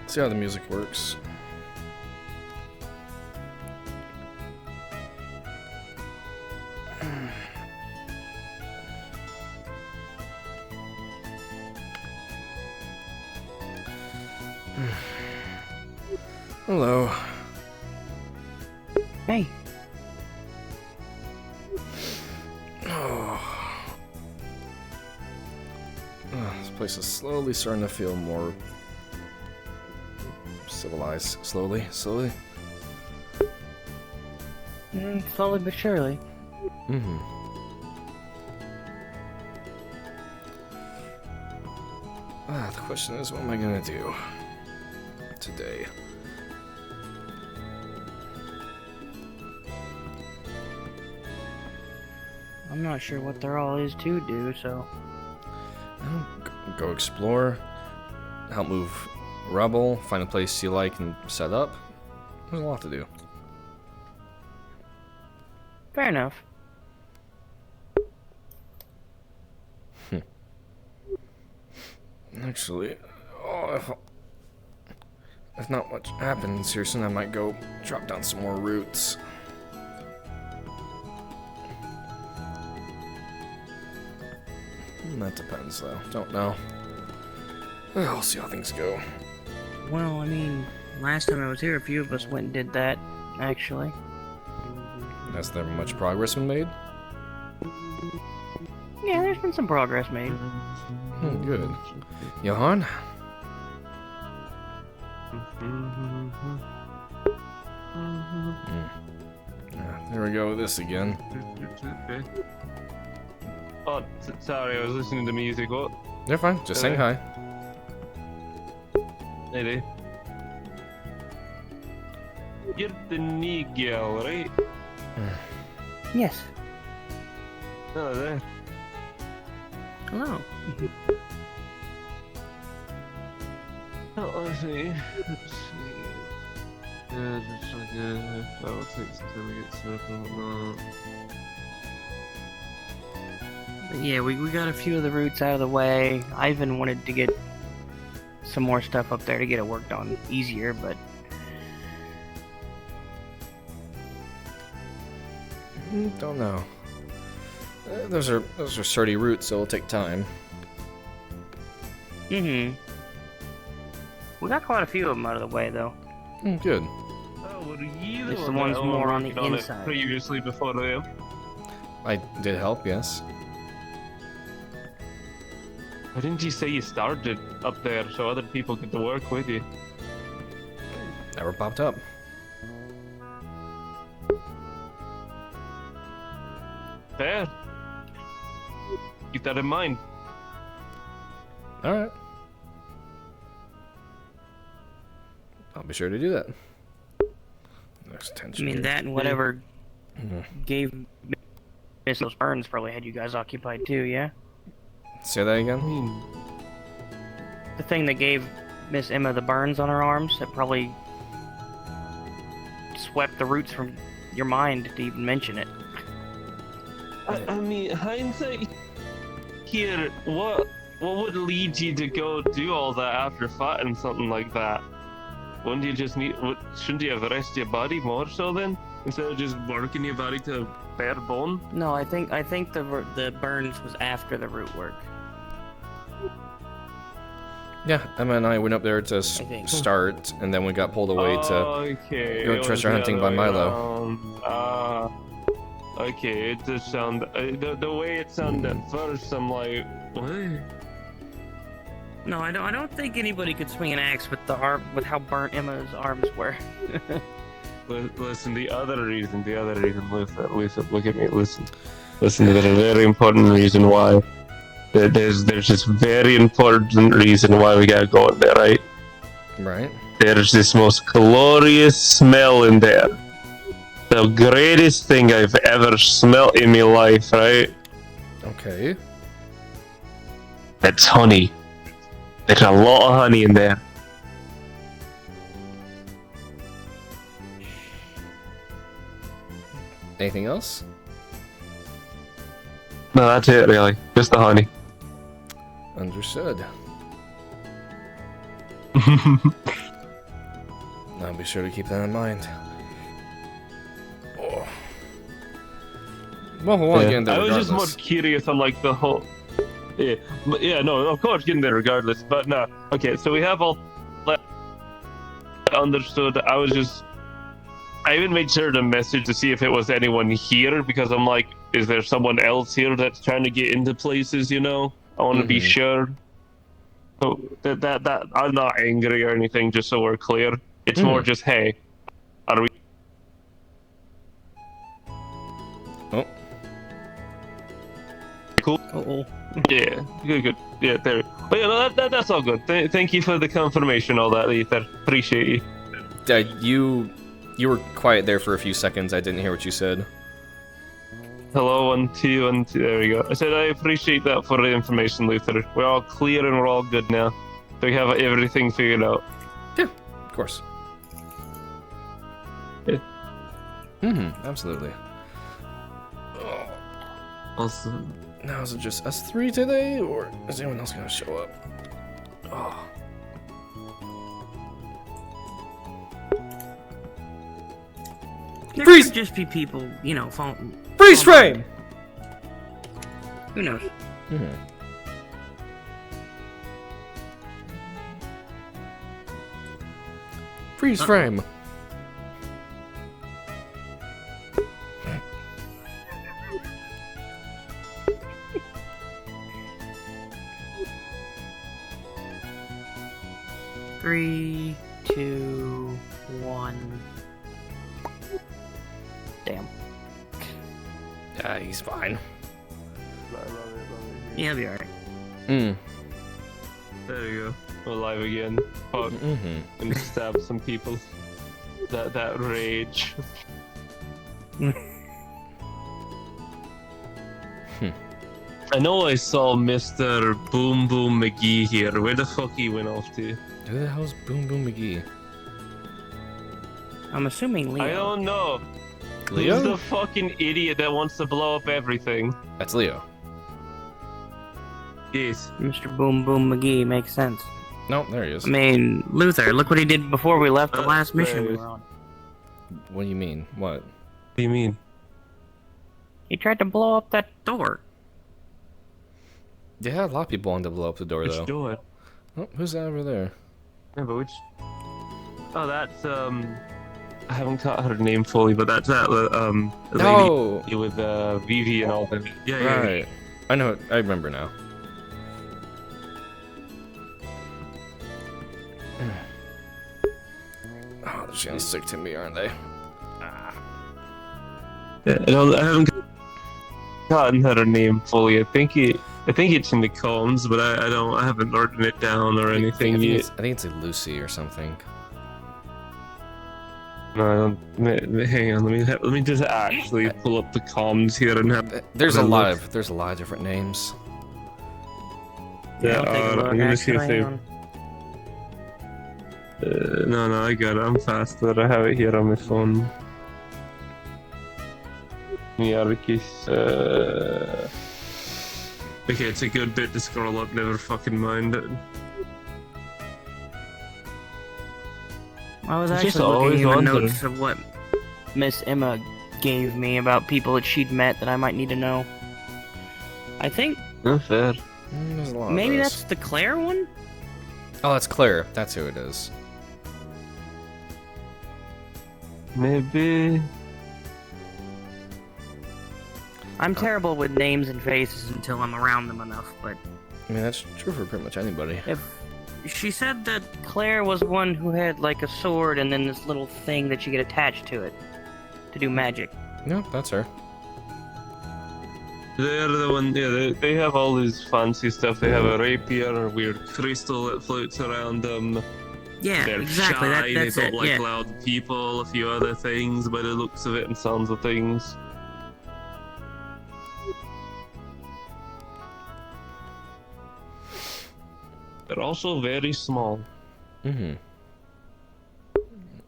See how the music works. Hello. Hey. This place is slowly starting to feel more civilized. Slowly. Slowly but surely. Mm-hmm. The question is, what am I gonna do today? I'm not sure what there all is to do, so... Go explore, help move rubble, find a place you like and set up. There's a lot to do. Fair enough. Actually, if not much happens here soon, I might go drop down some more roots. That depends, though. Don't know. I'll see how things go. Well, I mean, last time I was here, a few of us went and did that, actually. Has there much progress been made? Yeah, there's been some progress made. Good. Johan? There we go with this again. Oh, sorry, I was listening to music. What? You're fine. Just saying hi. Hey there. You're the knee girl, right? Yes. Oh, there. Hello. Oh, I see. Let's see. Yeah, just like that will take until we get set up and whatnot. Yeah, we got a few of the roots out of the way. I even wanted to get some more stuff up there to get it worked on easier, but... Don't know. Those are sturdy roots, so it'll take time. We got quite a few of them out of the way, though. Good. Oh, were you It's the the one ones that more on worked the it inside. previously before them? I did help, yes. Why didn't you say you started up there so other people get to work with you? Never popped up. Fair. Keep that in mind. Alright. I'll be sure to do that. Next I tension. mean, that and whatever gave Miss those burns probably had you guys occupied too, yeah? Say that again? The thing that gave Miss Emma the burns on her arms, that probably swept the roots from your mind to even mention it. I mean, hindsight here, what would lead you to go do all that after fighting something like that? Wouldn't you just shouldn't you have rested your body more so then? Instead of just working your body to bare bone? No, I think the burns was after the root work. Yeah, Emma and I went up there to think. start, and then we got pulled away to okay. go it was treasure the hunting other by way Milo. around. Okay, it does sound the way it sounded at first. I'm like, what? No, I don't think anybody could swing an axe with with how burnt Emma's arms were. Listen, the other reason, listen, look at me, listen, there's a very important reason why. There's this very important reason why we gotta go in there, right? Right. There's this most glorious smell in there. The greatest thing I've ever smelled in my life, right? Okay. It's honey. There's a lot of honey in there. Anything else? No, that's it really. Just the honey. Understood. I'll be sure to keep that in mind. Oh. Well, we'll want to get in there I was regardless. just more curious on like the whole. Yeah, but yeah, no, of course, getting there regardless. But no, okay, so we have all that understood. I even made sure to message to see if it was anyone here because I'm like, is there someone else here that's trying to get into places? You know, I want to be sure. So that I'm not angry or anything. Just so we're clear, it's more just hey, are we? Oh. Cool. Oh. Yeah, good. Yeah, there. But yeah, no, that's all good. Thank you for the confirmation, all that, Ether. Appreciate you. You were quiet there for a few seconds. I didn't hear what you said. Hello, 1 2 1 2. There we go. I said I appreciate that for the information, Luther. We're all clear and we're all good now. We have everything figured out. Yeah, of course. Yeah. Absolutely. Oh. Awesome. Now is it just us three today, or is anyone else gonna show up? Oh. There Freeze! could just be people, you know, phone. Freeze frame! Who knows? Freeze frame. Three, two, one. Damn. Yeah, he's fine. Yeah, he'll be alright. There you go. We're live again. Fuck. And stab some people. That rage. I know I saw Mr. Boom Boom McGee here. Where the fuck he went off to? Who the hell's Boom Boom McGee? I'm assuming Leo. I don't know. Leo? Who's the fucking idiot that wants to blow up everything? That's Leo. Yes. Mr. Boom Boom McGee makes sense. No, there he is. I mean, Luther, look what he did before we left the last mission we were on. What do you mean? What? What do you mean? He tried to blow up that door. Yeah, a lot of people wanted to blow up the door, Which though. door? Oh, who's that over there? Yeah, but which? Oh, that's I haven't caught her name fully, but that's that No! lady with Vivi and all that. Yeah, yeah. Right. I know it. I remember now. Oh, they're just gonna stick to me, aren't they? Yeah, I haven't gotten her name fully. I think it's in the comms, but I haven't written it down or anything yet. I think it's like Lucy or something. No, I don't. Hang on, let me just actually pull up the comms here and have. There's a have lot look. of different names. Yeah, I'll take a look, I'm gonna see if actually, they. hang on. No, I got it. I'm faster. I have it here on my phone. Yarkis. Okay, it's a good bit to scroll up. Never fucking mind it. I was It's just actually looking always in the wondering. notes of what Miss Emma gave me about people that she'd met that I might need to know. I think Not fair. There's a lot maybe of that's the Claire one? Oh, that's Claire. That's who it is. Maybe. I'm terrible with names and faces until I'm around them enough, but I mean, that's true for pretty much anybody. if she said that Claire was one who had like a sword and then this little thing that you get attached to it to do magic. No, that's her. They're the one. Yeah, they have all this fancy stuff. They have a rapier, a weird crystal that floats around them. Yeah, They're exactly. shy. That's they it. don't like Yeah. loud people. A few other things by the looks of it and sounds of things. They're also very small.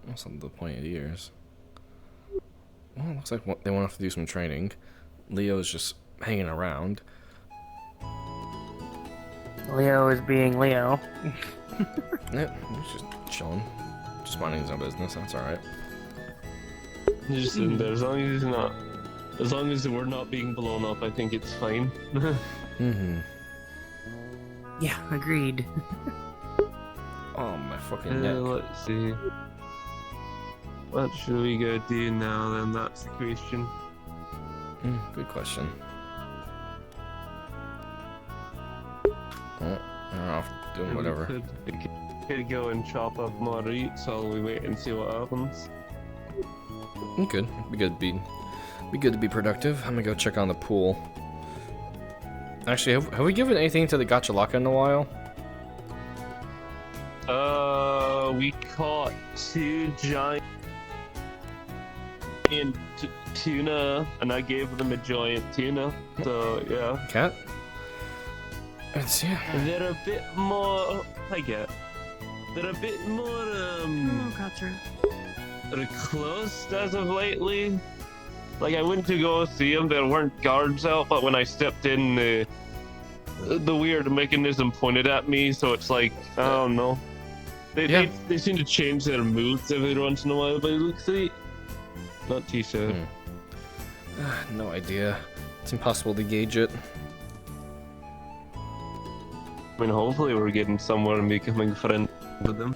Also the pointed ears. Well, it looks like they want to have to do some training. Leo's just hanging around. Leo is being Leo. Yeah, he's just chilling. Just minding his own business. That's all right. He's just in there. As long as he's not, as long as we're not being blown up, I think it's fine. Mm-hmm. Yeah, agreed. Oh my fucking neck. Let's see. What should we go do now? Then that's the question. Good question. Oh, I don't know. Doing whatever. We could go and chop up more roots while we wait and see what happens. Good. Be good to be productive. I'm gonna go check on the pool. Actually, have we given anything to the Gachalaka in a while? We caught 2 giant tuna, and I gave them a giant tuna. So yeah. Cat? It's yeah. They're a bit more. They're a bit more recluse as of lately. Like I went to go see them, there weren't guards out, but when I stepped in, the weird mechanism pointed at me. So it's like I don't know. They seem to change their moods every once in a while, but it looks like not too sure. No idea. It's impossible to gauge it. I mean, hopefully we're getting somewhere and becoming friends with them.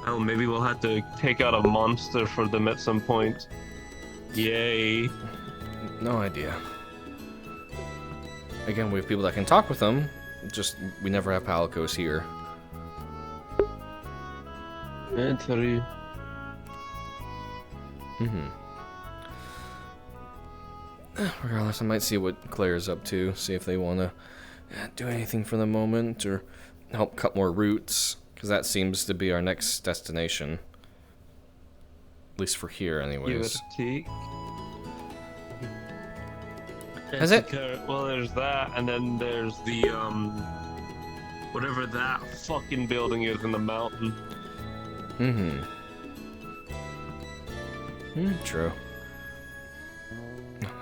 Oh, maybe we'll have to take out a monster for them at some point. Yay. No idea. Again, we have people that can talk with them, just we never have Palicos here. That's very... Regardless, I might see what Claire's up to, see if they want to do anything for the moment, or help cut more roots, because that seems to be our next destination. At least for here, anyways. Has it? Well, there's that, and then there's the, whatever that fucking building is in the mountain. True.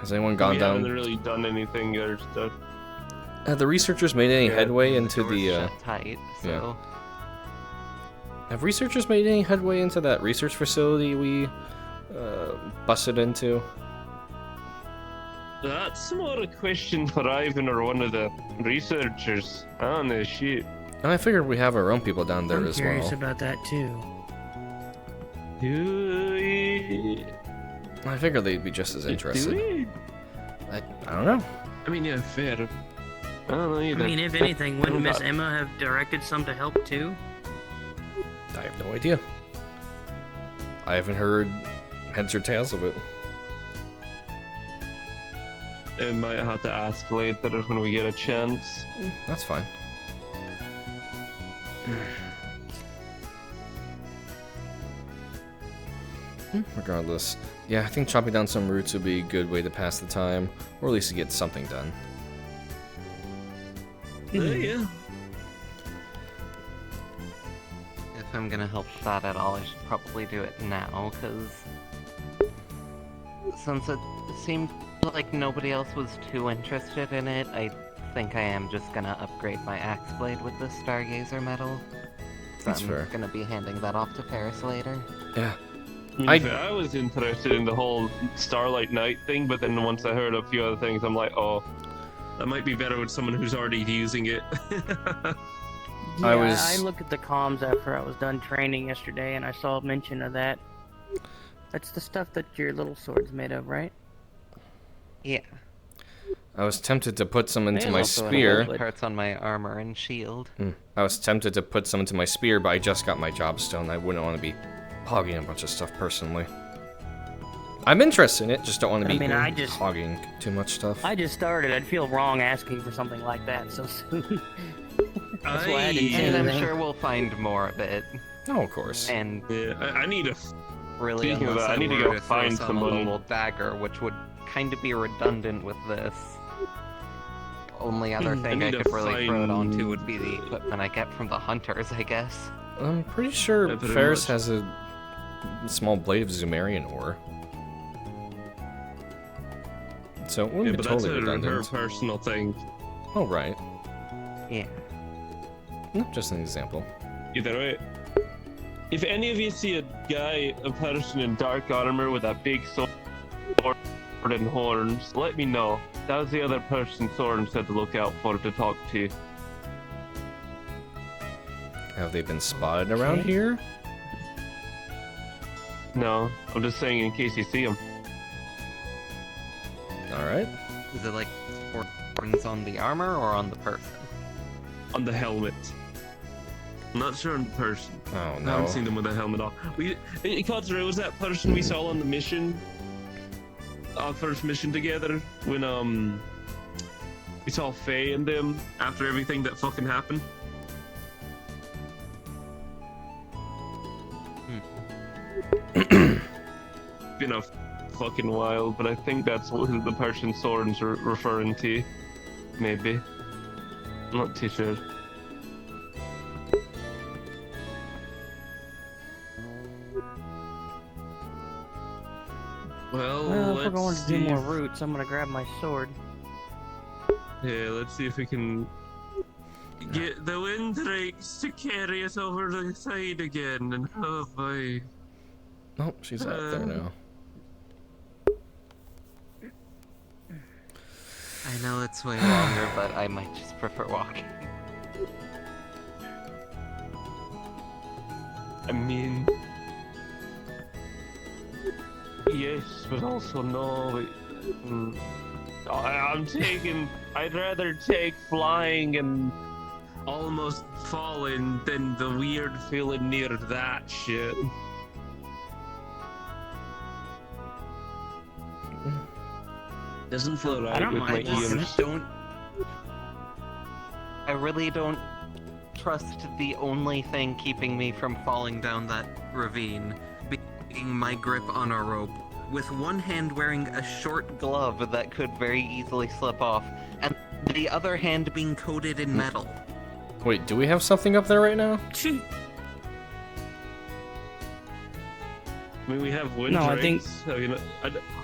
Has anyone gone down? We haven't really done anything or stuff. Have the researchers made any headway into the, shut tight, so... Have researchers made any headway into that research facility we, busted into? That's more a question for Ivan or one of the researchers. I don't know, shit. I figured we have our own people down there I'm as curious well. about that too. I figured they'd be just as interested. I don't know. I mean, yeah, fair. I don't know either. I mean, if anything, wouldn't Miss Emma have directed some to help too? I have no idea. I haven't heard heads or tails of it. I might have to ask later when we get a chance. That's fine. Regardless, yeah, I think chopping down some roots would be a good way to pass the time, or at least to get something done. Yeah. If I'm gonna help that at all, I should probably do it now, because... Since it seemed like nobody else was too interested in it, I think I am just gonna upgrade my axe blade with the Stargazer metal. So That's I'm fair. gonna be handing that off to Paris later. Yeah. I was interested in the whole Starlight Night thing, but then once I heard a few other things, I'm like, oh, that might be better with someone who's already using it. Yeah, I I looked at the comms after I was done training yesterday, and I saw a mention of that. That's the stuff that your little sword's made of, right? Yeah. I was tempted to put some into And my also spear. parts on my armor and shield. I was tempted to put some into my spear, but I just got my job stone. I wouldn't want to be hogging a bunch of stuff personally. I'm interested in it, just don't want to be hogging too much stuff. I just started. I'd feel wrong asking for something like that so soon. That's why I didn't say And I'm anything. sure we'll find more of it. Oh, of course. And Yeah, I need a... really, Speaking of unless that, I need to were go throw find some someone. a little dagger, which would kind of be redundant with this. Only other thing I need to could really throw it onto find- would be the equipment I get from the hunters, I guess. I'm pretty sure Yeah, pretty Ferris much. has a small blade of Zumarian ore. So it wouldn't Yeah, be but totally that's her redundant. personal thing. Oh, right. Yeah. No, just an example. Either way. if any of you see a person in dark armor with a big sword and horns, let me know. That was the other person Soren said to look out for, to talk to. Have they been spotted around here? No, I'm just saying in case you see him. Alright. Is it like horns on the armor or on the person? On the helmet. I'm not sure on the person. Oh I haven't no. seen them with a helmet on. Kotsuru, was that person we saw on the mission? Our first mission together? When, we saw Faye and them after everything that fucking happened? Been a fucking while, but I think that's what the person Soren's referring to. Maybe. I'm not too sure. Well, if we're going let's to do see more if- routes, I'm gonna grab my sword. Yeah, let's see if we can get the wind rakes to carry us over the side again. And oh boy. Oh, she's out there now. I know it's way longer, but I might just prefer walking. I mean, yes, but also no. I'd rather take flying and almost falling than the weird feeling near that shit. Doesn't feel right I don't with my mind this. ears. I really don't trust the only thing keeping me from falling down that ravine being my grip on a rope, with one hand wearing a short glove that could very easily slip off, and the other hand being coated in metal. Wait, do we have something up there right now? I mean, we have wind No, I rakes. think- So, you know,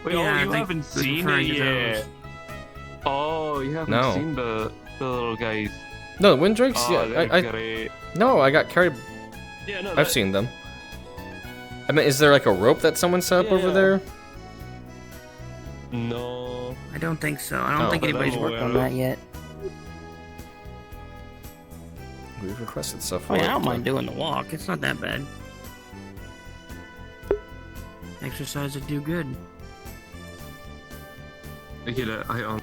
wait, Yeah, I you think haven't it's seen it referring to yet. those. Oh, you haven't No. seen the little guys. No, wind drakes? Oh, Yeah, they're great. no, I got carried. Yeah, no, I've seen them. I mean, is there like a rope that someone set up over Yeah. there? No. I don't think so. I don't Oh. think That anybody's I'm worked on aware that of. yet. We've requested stuff for Oh, yeah, I it, don't but- mind doing the walk. It's not that bad. Exercise would do good. I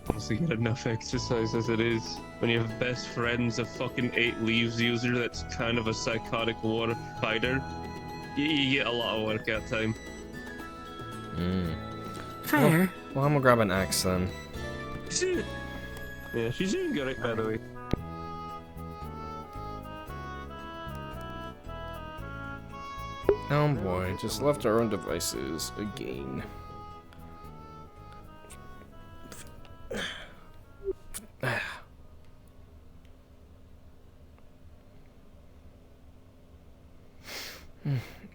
honestly get enough exercise as it is. When you have best friends, a fucking 8 leaves user that's kind of a psychotic war fighter, you get a lot of workout time. Mm. Fair. Well, I'm gonna grab an axe then. Yeah, she's doing good, by the way. Oh boy, just left our own devices again.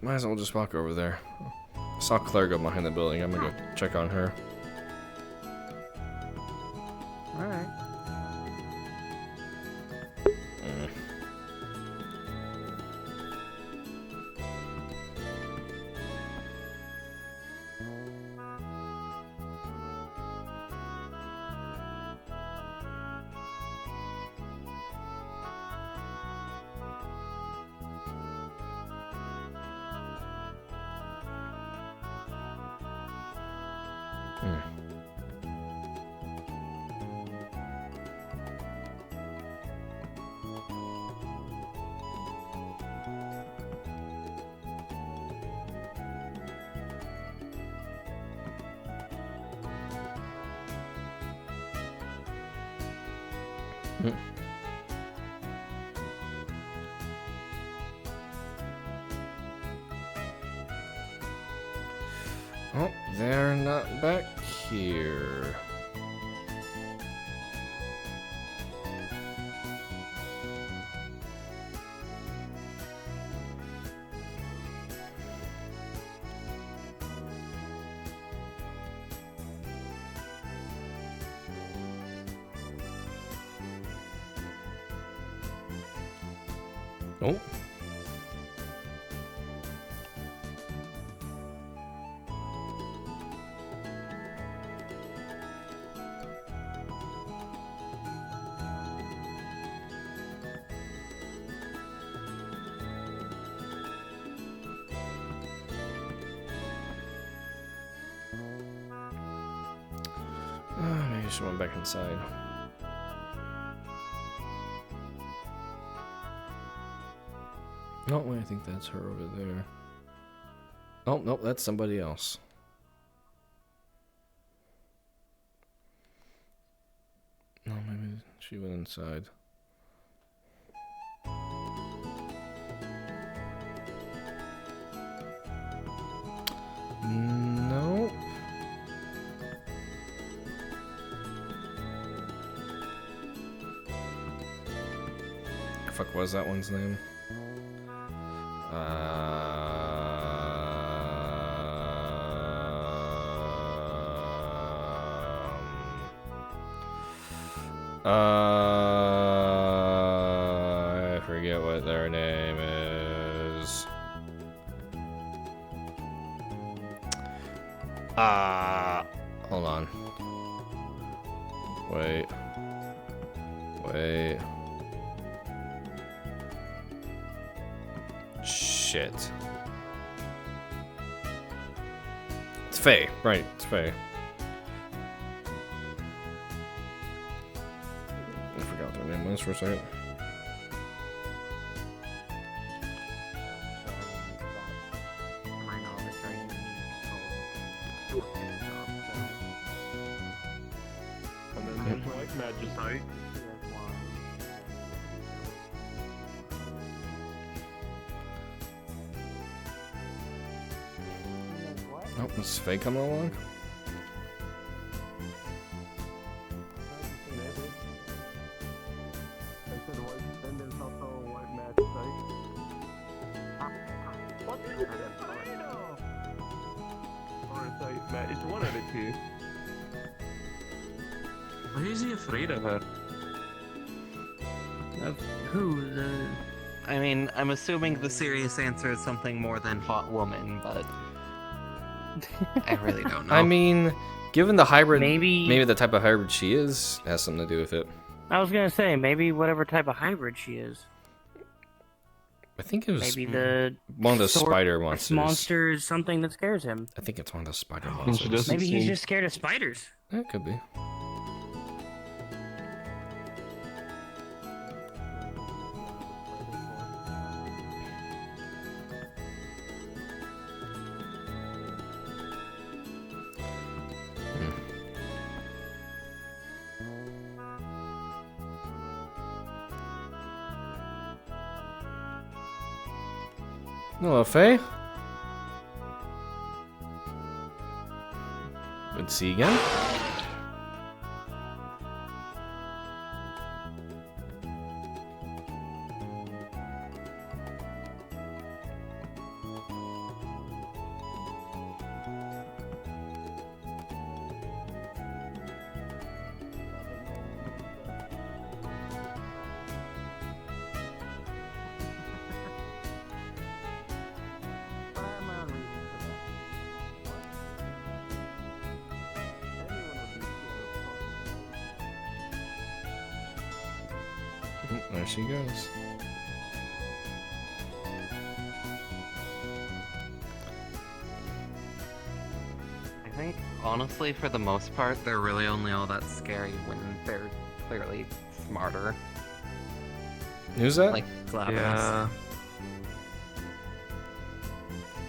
Might as well just walk over there. I saw Claire go behind the building. I'm gonna go check on her. Alright. Mm. Oh, they're not back here. Oh. Maybe she went back inside. No, wait, I think that's her over there. Oh, no, that's somebody else. No, maybe she went inside. No. Fuck, what was that one's name? I forget what their name is. Hold on. Wait. Shit. It's Faye, right, it's Faye. I forgot what their name was for a second. And then there's White Magicite. Oh, is Faye coming along? Then there's also White Magicite. What is it? Or it's one of the two. Why is he afraid of her? Of who? I mean, I'm assuming the serious answer is something more than hot woman, but I really don't know. I mean, given the hybrid, Maybe the type of hybrid she is has something to do with it. I was gonna say maybe whatever type of hybrid she is. I think it was Maybe the one of those sword spider monsters. monster is something that scares him. I think it's one of those spider she monsters. doesn't Maybe he's seem- just scared of spiders. It could be. Hello, Faye. Good to see you again. There she goes. I think, honestly, for the most part, they're really only all that scary when they're clearly smarter. Who's that? Like Glavis. Yeah.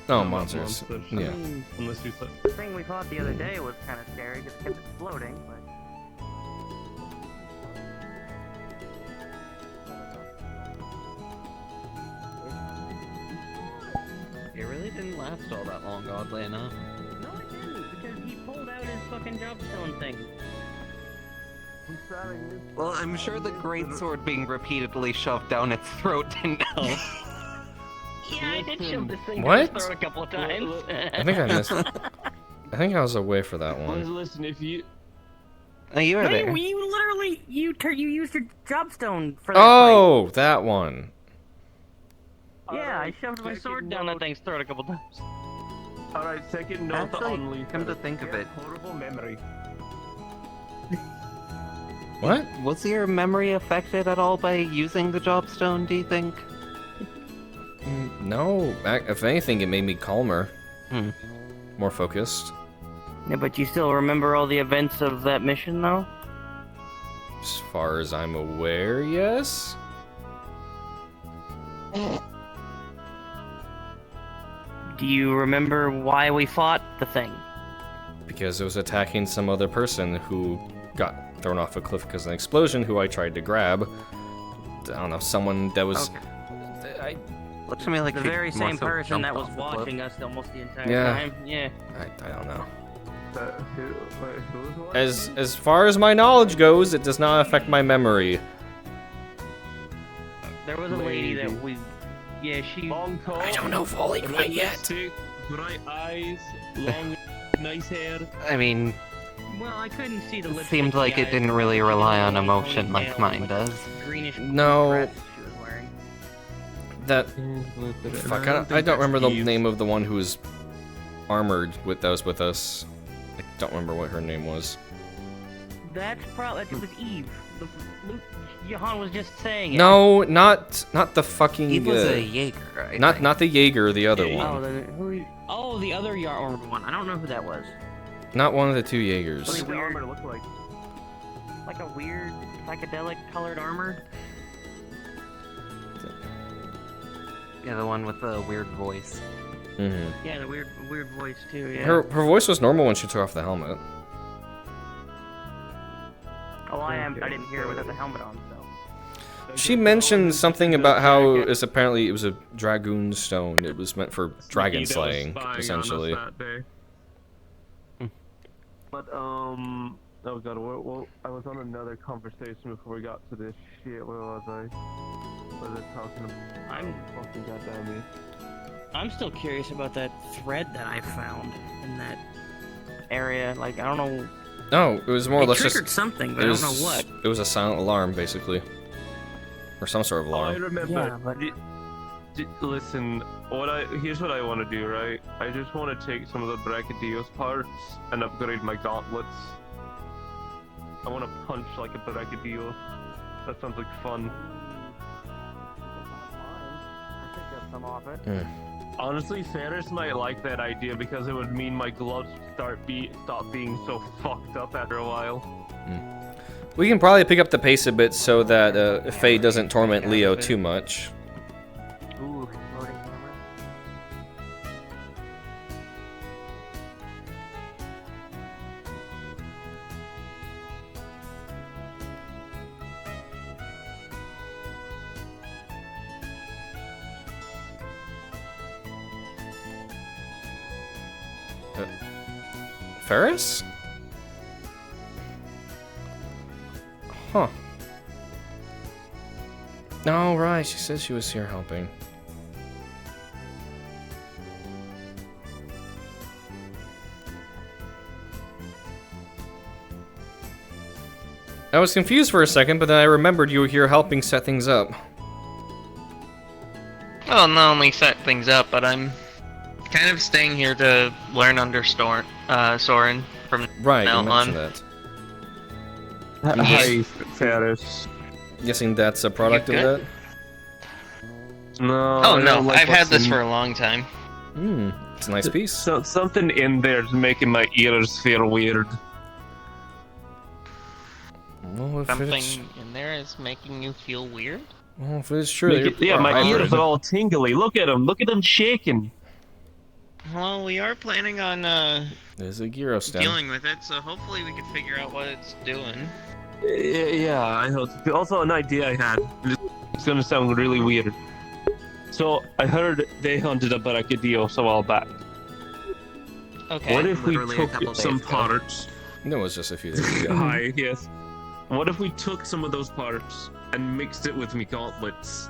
Oh, Not monsters. monsters. Yeah. Unless you said. The thing we fought the other day was kind of scary because it kept exploding, but... It really didn't last all that long, oddly enough. No, it didn't, because he pulled out his fucking jobstone thing. Well, I'm sure the greatsword being repeatedly shoved down its throat didn't help. Yeah, I did shove this thing What? down his throat a couple of times. I think I missed. I think I was away for that one. Listen, if you. Oh, you were Hey, there. you literally, you used your jobstone for that Oh, that one. fight. Yeah, I shoved my sword down that thing's throat a couple times. Alright, second note Actually, on Lisa. come to think of it, Horrible memory. What? was your memory affected at all by using the jobstone, do you think? No. If anything, it made me calmer. Hmm. More focused. Yeah, but you still remember all the events of that mission, though? As far as I'm aware, yes. Do you remember why we fought the thing? Because it was attacking some other person who got thrown off a cliff because of an explosion, who I tried to grab. I don't know, someone that was... Okay. Looks to me like The he very more same so person jumped that was off the cliff. watching us almost the entire Yeah. time. Yeah. I don't know. Who was watching? As far as my knowledge goes, it does not affect my memory. There was a lady that we... Yeah, she... Long coat. I don't know volley red quite yet. lipstick, bright eyes, long, nice hair. I mean, Well, I couldn't see the it lipstick. seemed like it didn't really rely on emotion like mine does. Greenish No. dress she was wearing. That... Fuck, I don't remember the name of the one who was armored with that was with us. I don't remember what her name was. That's probably... It was Eve. Johan was just saying it. No, not the fucking... He was a Jaeger, I think. not the Jaeger, the other Yeah. one. Oh, the other armored one. I don't know who that was. Not one of the two Jaegers. Really What does the weird. armor look like? Like a weird psychedelic colored armor. Yeah, the one with the weird voice. hmm Yeah, the weird voice too. Yeah. Her voice was normal when she took off the helmet. Oh, I didn't hear it without the helmet on, so. She mentioned something about how it's apparently it was a dragoon stone. It was meant for dragon Sneaky that was slaying, spying on us essentially. that day. But oh god, well, I was on another conversation before we got to this shit. Where was I? What was I talking about? I'm Fucking goddamn me. I'm still curious about that thread that I found in that area. Like, I don't know. No, it was more or It less triggered just. something, but It I was, don't know what. It was a silent alarm, basically, or some sort of Oh, I alarm. remember. Yeah, but- Listen, here's what I want to do, right? I just want to take some of the Brachydios parts and upgrade my gauntlets. I want to punch like a Brachydio. That sounds like fun. I picked up some off it. Honestly, Ferris might like that idea because it would mean my gloves stop being so fucked up after a while. We can probably pick up the pace a bit so that Faye doesn't torment Leo too much. Ooh, exploding hammer. Ferris? Huh. Oh, right, she said she was here helping. I was confused for a second, but then I remembered you were here helping set things up. Well, not only set things up, but I'm kind of staying here to learn under Soren from Right, now you on. mentioned that. Hi, Ferris. Guessing that's a product of You that? good? No. Oh I no, don't like I've had what's this in- for a long time. Hmm, it's a nice piece. So something in there's making my ears feel weird. Well, if Something it's, in there is making you feel weird. well, if it's true, Yeah, my hybrid. ears are all tingly. Look at them shaking. Well, we are planning on There's a gyro stem. dealing with it, so hopefully we can figure out what it's doing. Yeah, I hope. Also, an idea I had. It's gonna sound really weird. So I heard they hunted a Brachydios a while back. Okay. What if we Literally a couple took some days ago. parts? No, it was just a few days ago. Hi, yes. What if we took some of those parts and mixed it with me gauntlets?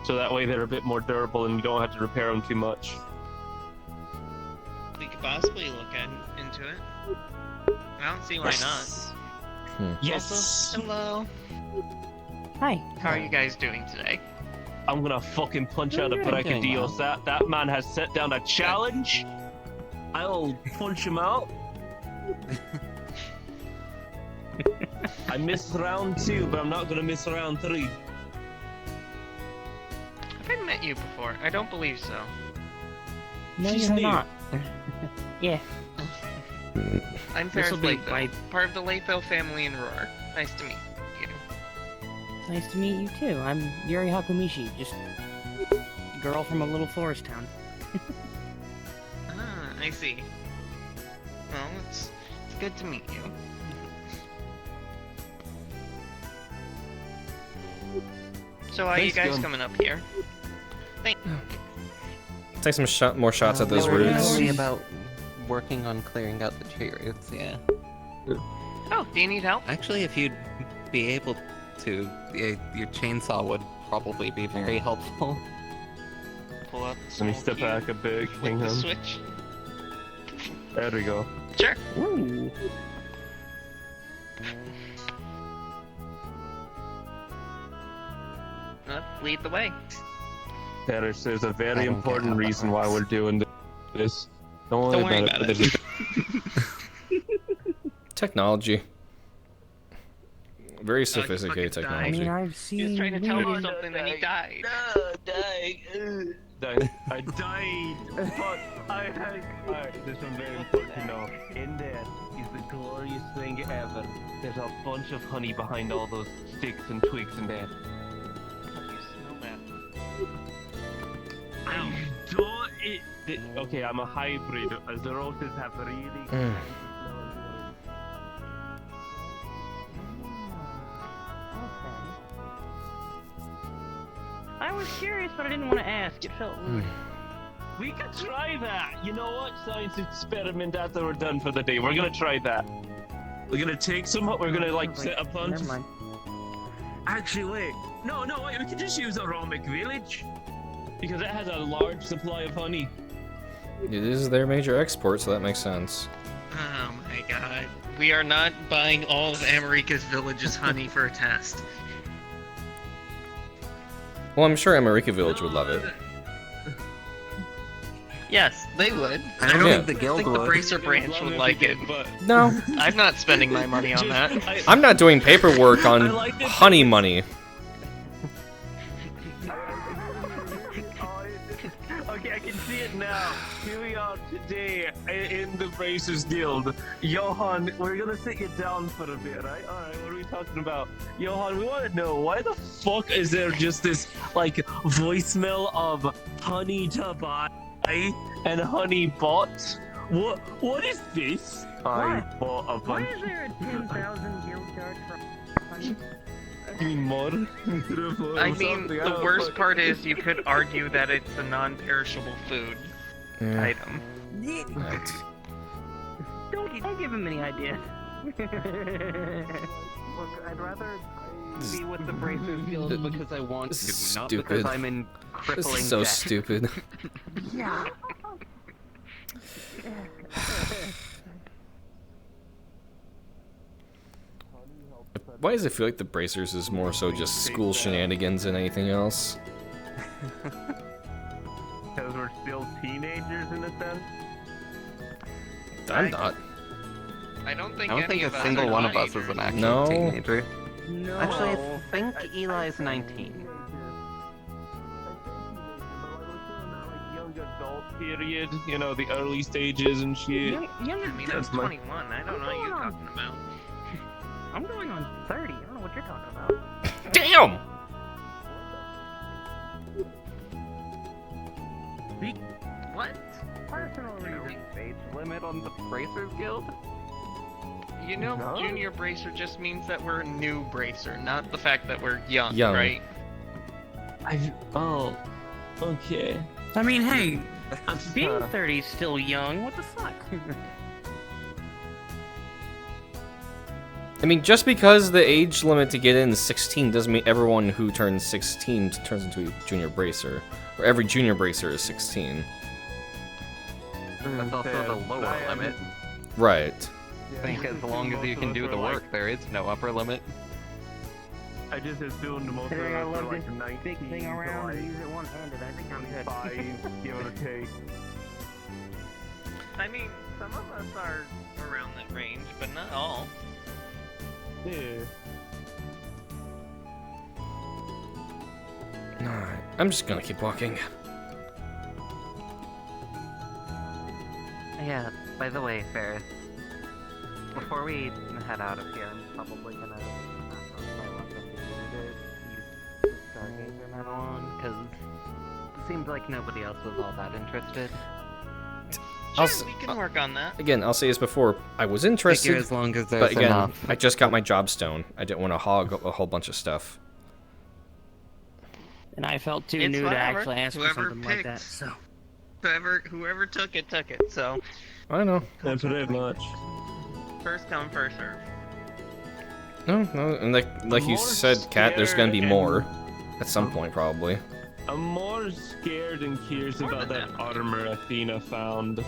So that way they're a bit more durable and you don't have to repair them too much. We could possibly look into it. I don't see why not. Yes. Also, hello. Hi. How are you guys doing today? I'm gonna fucking punch out a You're doing Brachydios. That man has set down a challenge. I'll punch him out. I missed round 2, but I'm not gonna miss round 3. Have I met you before? I don't believe so. No, She's you're new. not. Yeah. I'm This'll Ferris be Lakeville, my- part of the Lakeville family in Roar. Nice to meet you. Nice to meet you too. I'm Yuri Hakumishi, just a girl from a little forest town. Ah, I see. Well, it's good to meet you. So why are you Thanks, guys Gun. coming up here? Take some more shots at those we're roots. worried about working on clearing out the tree roots, yeah. Oh, do you need help? Actually, if you'd be able to, your chainsaw would probably be very helpful. Pull out the Let me small step cube back a bit. with Hang the on. switch. There we go. Sure. Ooh. Lead the way. There's a I very don't get important how that reason why works. we're doing this. Don't Don't worry worry about about it. Technology. Very fucking sophisticated died. I technology. mean, I've He was seen. trying to tell me movies- something and he died. I died. But Alright, there's something very important to know. In there is the glorious thing ever. There's a bunch of honey behind all those sticks and twigs in there. You smell that? I don't. Okay, I'm a hybrid. The roses have really. Mm. I was curious, but I didn't want to ask. It felt rude. We could try that. You know what? Science experiment after we're done for the day. We're gonna try that. We're gonna take some. We're gonna like set a bunch. Never mind. Actually, wait. No, wait. We could just use Aromic Village because it has a large supply of honey. It is their major export, so that makes sense. Oh my god. We are not buying all of America's village's honey for a test. Well, I'm sure America Village would love it. Yes, they would. I don't Yeah. think the I guild think the would. Bracer branch would like it. But No, I'm not spending my money on that. I'm not doing paperwork on I like it. honey money. Okay, I can see it now. Here we are today in the Bracers Guild. Johan, we're gonna sit you down for a bit, right? Alright, what are we talking about? Johan, we wanna know, why the fuck is there just this, like, voicemail of honey to buy and honey bought? What is this? I bought a Why bunch. is there a 10,000 guild card for honey? You mean more? I mean, the worst part is you could argue that it's a non-perishable food Yeah. item. Right. Don't give him any ideas. Look, I'd rather be with the Bracers Guild because I want This is to, not stupid. because I'm in This crippling is so debt. stupid. Yeah. Why does it feel like the Bracers is more so just school shenanigans than anything else? Because we're still teenagers in a sense? I'm not. I don't think I don't any think of a us single are one of us is teenagers. an actual No. teenager. No. Actually, I think Eli's 19. Young adult period, you know, the early stages and shit. Younger I mean, I'm That's my- 21. I don't know what you're talking about. I'm going on 30. I don't know what you're talking about. Damn! What? Personal reasons. Age limit on the Bracers Guild? You know, No. junior bracer just means that we're a new bracer, not the fact that we're young, Young. right? Oh, okay. I mean, hey, being Uh, 30 is still young. What the fuck? I mean, just because the age limit to get in is 16 doesn't mean everyone who turns 16 turns into a junior bracer. Or every junior bracer is 16. That's also the lower limit. Right. I think as long as you can do the work, there is no upper limit. I just assumed most of Considering I us were love like this 19, big thing around so and like use it one-handed, I think I'm good. 5, give or take. I mean, some of us are around that range, but not all. Yeah. Alright, I'm just gonna keep walking. Yeah, by the way, Ferris, Before we head out of here, I'm probably gonna knock off my weapon use the Stargazer medal on, because it seemed like nobody else was all that interested. Sure, we can work on that. Again, I'll say this before. I was Figure interested, as long as there's but again, enough. I just got my job stone. I didn't want to hog a whole bunch of stuff. And I felt too It's new to whatever. actually ask for Whoever something like picked. that. So Whoever took it. So I know. Pretty much. first come, first serve. No, and like you More said, Kat, there's gonna be scared more at some point probably. I'm more scared and curious More about than that that. armor Athena found.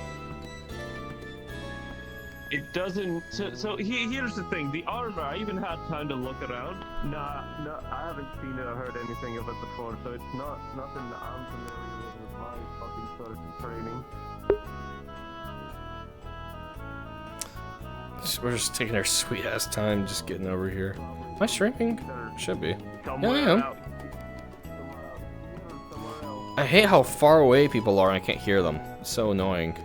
It doesn't. So here's the thing. The armor. I even had time to look around. Nah, no, I haven't seen it or heard anything of it before. So it's nothing that I'm familiar with my fucking sort of training. We're just taking our sweet ass time just getting over here. Am I streaming? Should be. Somewhere I am. out. Somewhere else. I hate how far away people are and I can't hear them. It's so annoying.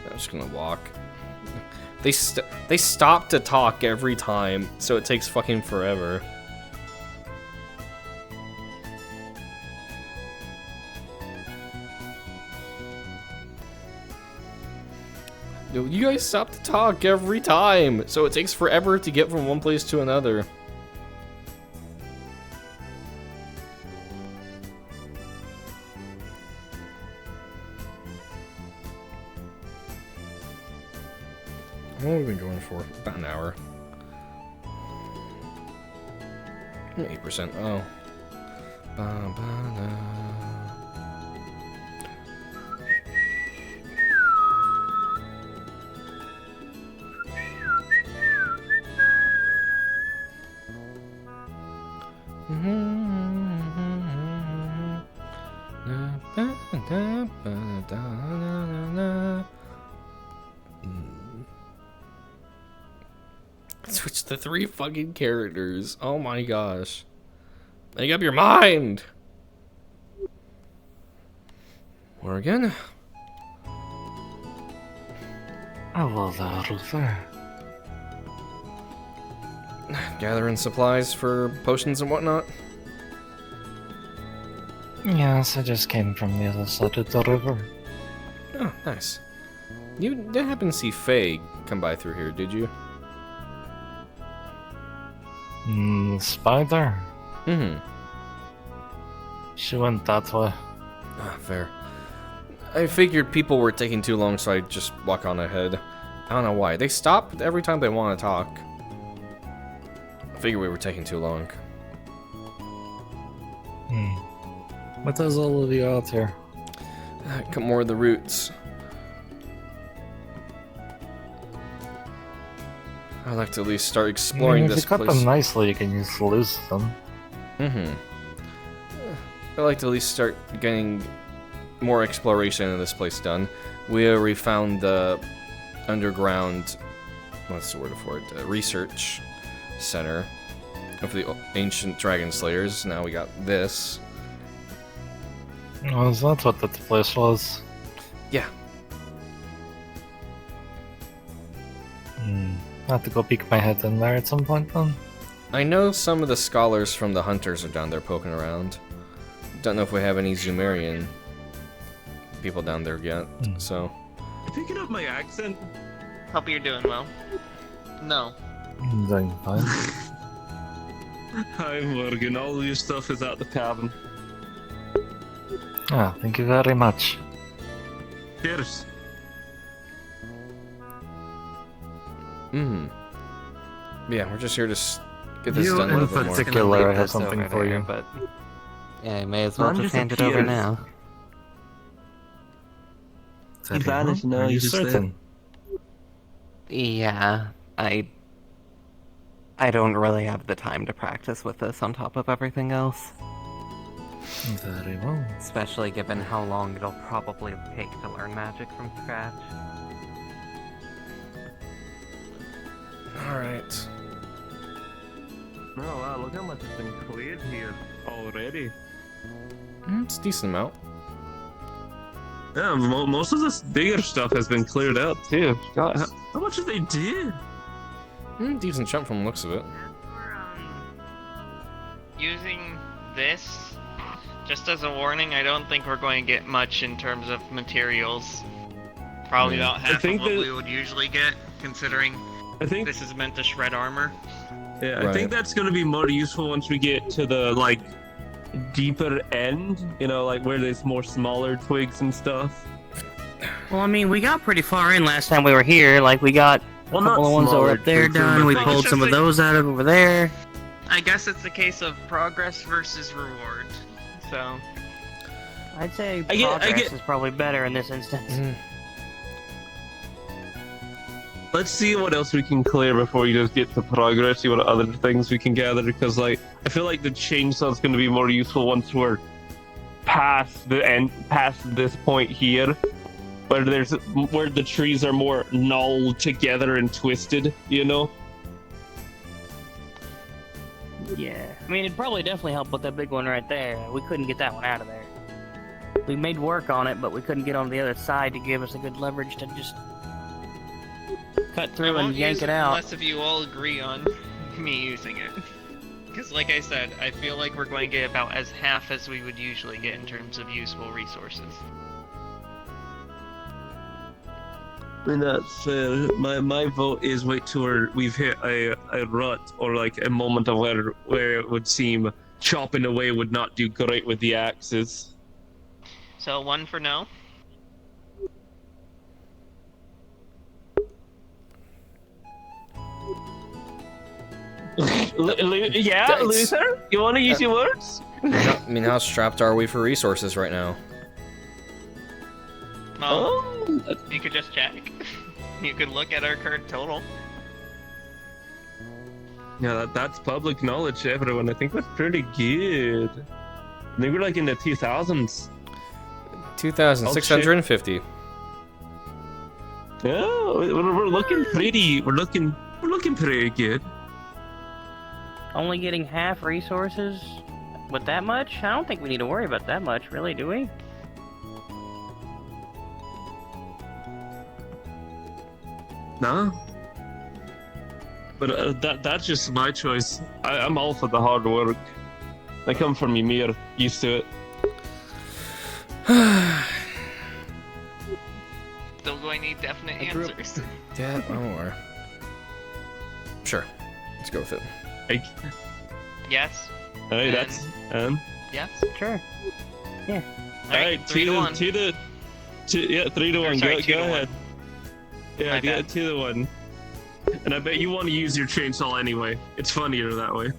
I'm just gonna walk. They stop to talk every time, so it takes fucking forever. Dude, you guys stop to talk every time, so it takes forever to get from one place to another. How long have we been going for? About an hour. 8%. Oh. Ba-ba-da. Switch to 3 fucking characters. Oh my gosh. Make up your mind! Morgan? Hello there, Luther. Gathering supplies for potions and whatnot? Yes, I just came from the other side of the river. Oh, nice. You didn't happen to see Faye come by through here, did you? Spider? Mm-hmm. She went that way. Ah, fair. I figured people were taking too long, so I just walk on ahead. I don't know why. They stop every time they want to talk. I figured we were taking too long. What does all of you out here? Cut more of the roots. I'd like to at least start exploring if this you cut place. them nicely, you can just lose them. Mm-hmm. I'd like to at least start getting more exploration in this place done. We already found the underground, what's the word for it? Research center of the ancient dragon slayers. Now we got this. Oh, is that what that place was? Yeah. I have to go peek my head in there at some point then. I know some of the scholars from the hunters are down there poking around. Don't know if we have any Zumerian people down there yet, so... Picking up my accent. Hope you're doing well. No. I'm doing fine. Hi Morgan, all your stuff is at the cabin. Thank you very much. Cheers. Yeah, we're just here to get this You done a in little bit more. particular, I have something for you. But yeah, I may as well Ron just hand it over disappears. now. Very vanished well. now, Are you he's just there. certain? Yeah, I don't really have the time to practice with this on top of everything else. Very well. Especially given how long it'll probably take to learn magic from scratch. Alright. Oh wow, look how much has been cleared here already. It's a decent amount. Yeah, most of this bigger stuff has been cleared out too. God, how much did they do? Decent chunk from the looks of it. Using this, just as a warning, I don't think we're going to get much in terms of materials. Probably about half of what we would usually get, considering this is meant to shred armor. Yeah, I think that's going to be more useful once we get to the, like, deeper end, you know, like where there's more smaller twigs and stuff. Well, I mean, we got pretty far in last time we were here. Like, we got a couple of ones that were up there done. We pulled some of those out of over there. I guess it's a case of progress versus reward. So, I'd say progress is probably better in this instance. Let's see what else we can clear before we just get to progress, see what other things we can gather, because, like, I feel like the chainsaw is going to be more useful once we're past the end, past this point here, where the trees are more gnawed together and twisted, you know? Yeah, I mean, it'd probably definitely help with that big one right there. We couldn't get that one out of there. We made work on it, but we couldn't get on the other side to give us a good leverage to just cut through and yank it out. Unless if you all agree on me using it. Because like I said, I feel like we're going to get about as half as we would usually get in terms of useful resources. I mean, that's fair. My vote is wait till we've hit a rut, or like a moment of where it would seem chopping away would not do great with the axes. So 1 for no. Luther? You want to use your words? I mean, how strapped are we for resources right now? You could just check. You could look at our current total. Yeah, that's public knowledge to everyone. I think that's pretty good. I think we're like in the 2000s. 2,650. Yeah, we're looking pretty. We're looking pretty good. Only getting half resources with that much? I don't think we need to worry about that much, really, do we? No. But that's just my choice. I'm all for the hard work. I come from Ymir, used to it. Still going to need definite answers. Yeah, or sure. Let's go with it. Yes. Alright, that's yes. Sure. Yeah. Alright, 3 to 1. 3 to 1. Sorry, Go ahead. Yeah, My bad. 2 to 1. And I bet you want to use your chainsaw anyway. It's funnier that way.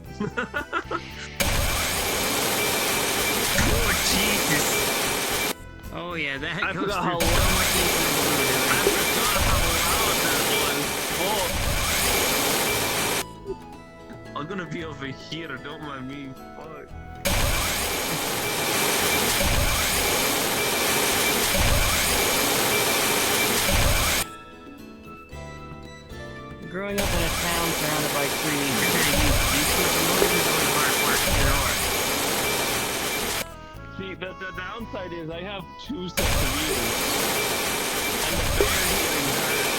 Oh Jesus! Oh yeah, that I goes forgot through how so loud- much easier. I forgot how loud that was. Oh. I'm gonna be over here, don't mind me. Fuck. Growing up in a town surrounded by trees, you're gonna use these sort of noises or hard work, either or. See, the downside is I have 2 sets of ears. And the bear hearing hurts.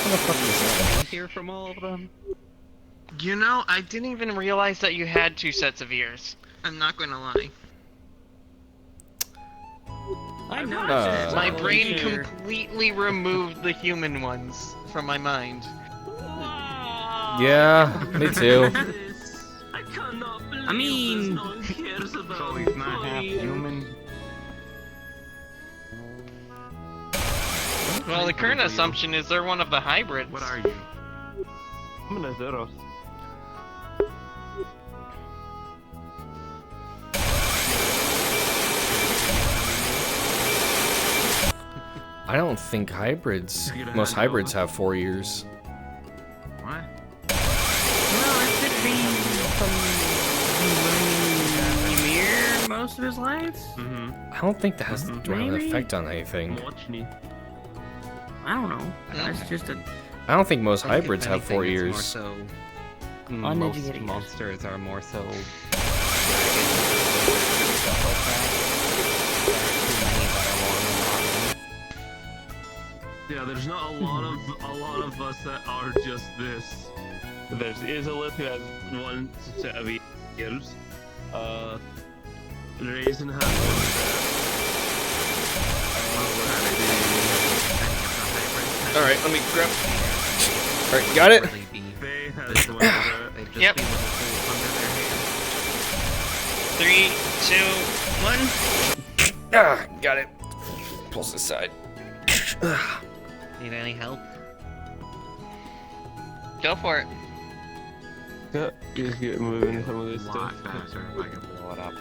What the fuck is that? Hear from all of them. You know, I didn't even realize that you had 2 sets of ears. I'm not going to lie. I know. My brain completely removed the human ones from my mind. Yeah, me too. I cannot believe I mean- no one cares about So he's not half human. Well, the current assumption is they're one of the hybrids. What are you? I'm an Azeros. I don't think hybrids. Most hybrids have 4 years. What? Well, it could be from learning Ymir most of his life. I don't think that has an Maybe. effect on anything. Watch me. I don't know. That's just a. I don't think most I think if hybrids have 4 anything, it's years. more so most Uneducated guess. monsters are more so. Yeah, there's not a lot of us that are just this. There's Izalith who has one set of ears. Raisin has one set. Alright, let me grab. Alright, got it? Faye has one set. Yep. 3, 2, 1. Ah, got it. Pulse aside. Need any help? Go for it. Yeah, just get moving some of this A stuff. lot faster if I can blow it up.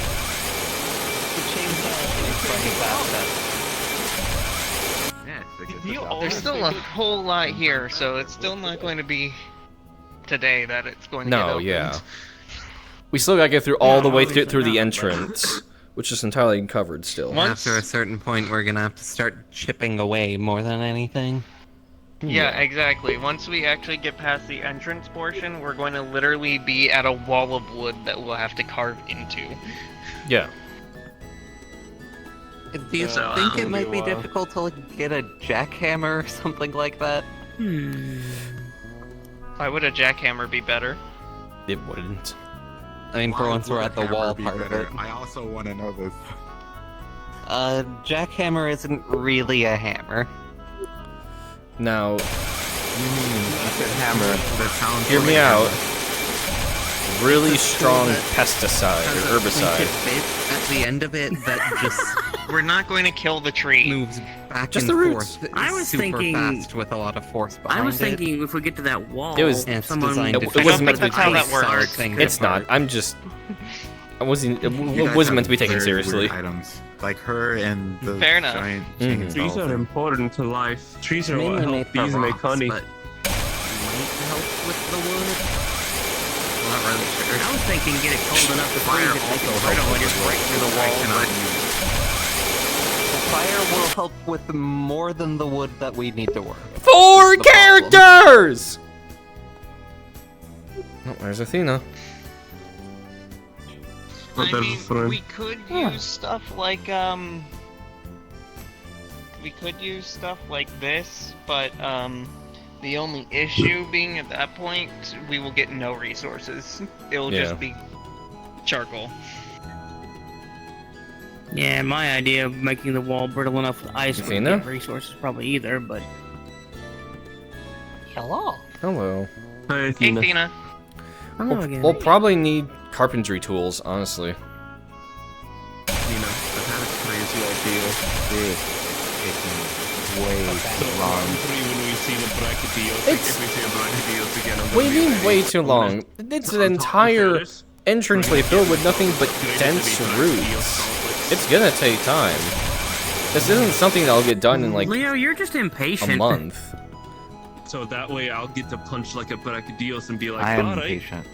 The chainsaw is running fast. Yeah, it's a good You job. always There's still a whole lot here, so it's still not going to be today that it's going to get No, opened. yeah. We still gotta get through all the way obviously through the not, entrance, which is entirely covered still. Once- After a certain point, we're gonna have to start chipping away more than anything. Yeah, exactly. Once we actually get past the entrance portion, we're going to literally be at a wall of wood that we'll have to carve into. Yeah. Do you So, think it'll it might be be a while. difficult to like get a jackhammer or something like that? Why would a jackhammer be better? It wouldn't. I mean, for Why once we're would at the hammer wall be part of better? it. I also want to know this. Jackhammer isn't really a hammer. Now, You said hammer. That sounds hear like me a out. hammer. Really strong pesticide Has or a pointed herbicide. bit at the end of it that just We're not going to kill the tree. moves back Just and the roots. forth I was super thinking- fast with a lot of force behind I was it. thinking if we get to that wall, It was- It's someone designed to It wasn't meant to be That's how that taken. works. things It's not. apart. I'm just. I wasn't. It You wasn't guys meant to be have taken very seriously. weird items. Like her and the Fair enough. giant Mhm. chainsaw Trees are thing. important to life. Trees are what Mainly help made for bees make rocks, honey. but might help with the wood. Not really sure. I was thinking get it cold enough to freeze Fire it, make also it helps brittle, and with just the break through the wood. I wall. cannot But use. The fire will help with more than the wood that we need to work. 4 That's the problem. characters! Oh, there's Athena. But I there's mean, fun. we could use stuff like we could use stuff like this, but the only issue being at that point, we will get no resources. It'll Yeah. just be charcoal. yeah, my idea of making the wall brittle enough with ice would Athena? give resources probably either, but hello. Hello. Hi, Hey, Athena. Athena. Hello again. We'll probably need carpentry tools, honestly. You know, I've had a crazy idea. This is taking way So too long. round 3 when we see the brachydios, It's- if we see a brachydios again, I'm What gonna do you be mean ready. way too I'm gonna- long? It's an on top of the entire terrace, entranceway filled with nothing but upgrade it to dense be brachydios roots. complex. It's gonna take time. This isn't something that'll get done in like Leo, you're just impatient. a month. So that way I'll get to punch like a brachydios and be like, I am alright, patient.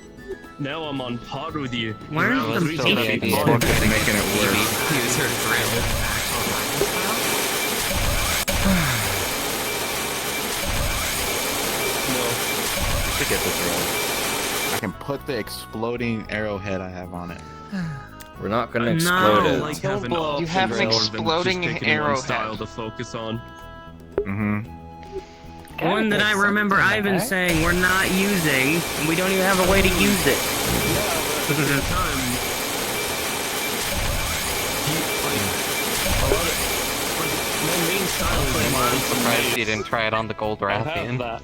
now I'm on par with you. Where's Now the I'm reaching patient? that Yeah. point. Fuck is making it worse. Use her drill. No. We should get this real. I can put the exploding arrowhead I have on it. We're not gonna No, explode it. Like having blow up You have an options rather than exploding just picking one arrowhead. style to focus on. Mm-hmm. One that I remember Ivan saying we're not using, and we don't even have a way to use it. At the same time, a lot of my main style is I'm miles surprised you maze. didn't try it on the gold I have Rathian. that.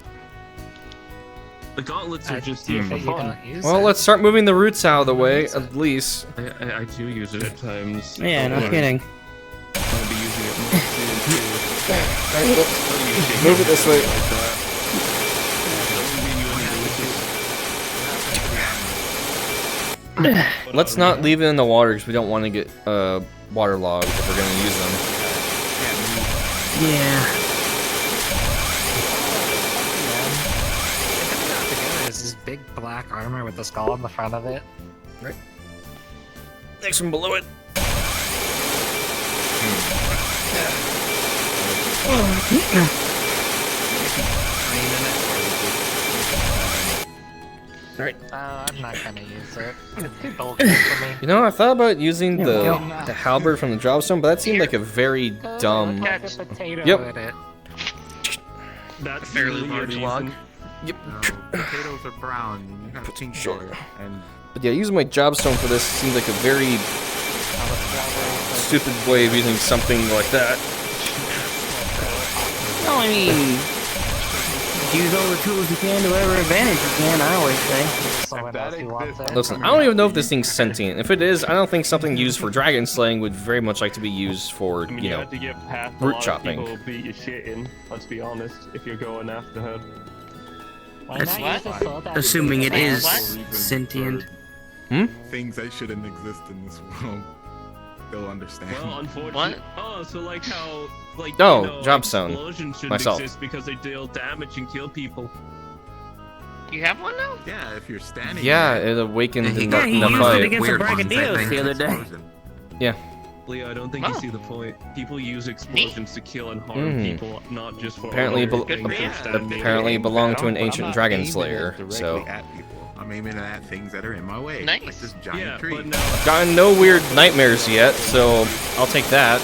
The gauntlets are just here for fun. Well, let's start moving the roots out of the way, at least. I do use it at times. Yeah, no Don't worry. kidding. I'm gonna be using it more soon too. Move it this way. Like that. Don't mean you any Let's not leave it in the water because we don't want to get waterlogged if we're gonna use them. Yeah. Is this big black armor with the skull on the front of it? Next one below it. I'm not gonna use it. It's too bulky for me. You know, I thought about using the halberd from the dropstone, but that seemed like a very dumb. Put a potato Yep. in it. That's Fairly really your large log. reason. Yep. Potatoes are brown. You have pink Sure. sugar. And But yeah, using my jobstone for this seems like a very stupid way of using something like that. No, I mean, use all the tools you can to whatever advantage you can, I always say. Someone else who wants it. Listen, I don't even know if this thing's sentient. If it is, I don't think something used for dragon slaying would very much like to be used for, I mean, you know, have to get past a root lot chopping. Of people beat your shit in. Let's be honest. If you're going after her. Why That's not use a soda? Assuming it is What? sentient. things that shouldn't exist in this world. They'll understand. Well, unfortunately. What? Oh, so like how like Oh, you know, Jobstone. explosions shouldn't Myself. exist because they deal damage and kill people. You have one now? Yeah, if you're standing. yeah, there, it awakened Yeah, in Yeah, the, he in the used it fight. against the Weird ones, I Bragadios think. the other day. explosion. Leo, I don't think Oh. you see the point. People use explosions to kill and harm Hmm. people, not just for Apparently other bel- things Good for you. or standing. Apparently it belonged to an I'm ancient not dragon aiming it slayer, directly so at people. I'm aiming at things that are in my way. Nice. Like this giant Yeah, tree. but now gotten no weird nightmares yet, so I'll take that.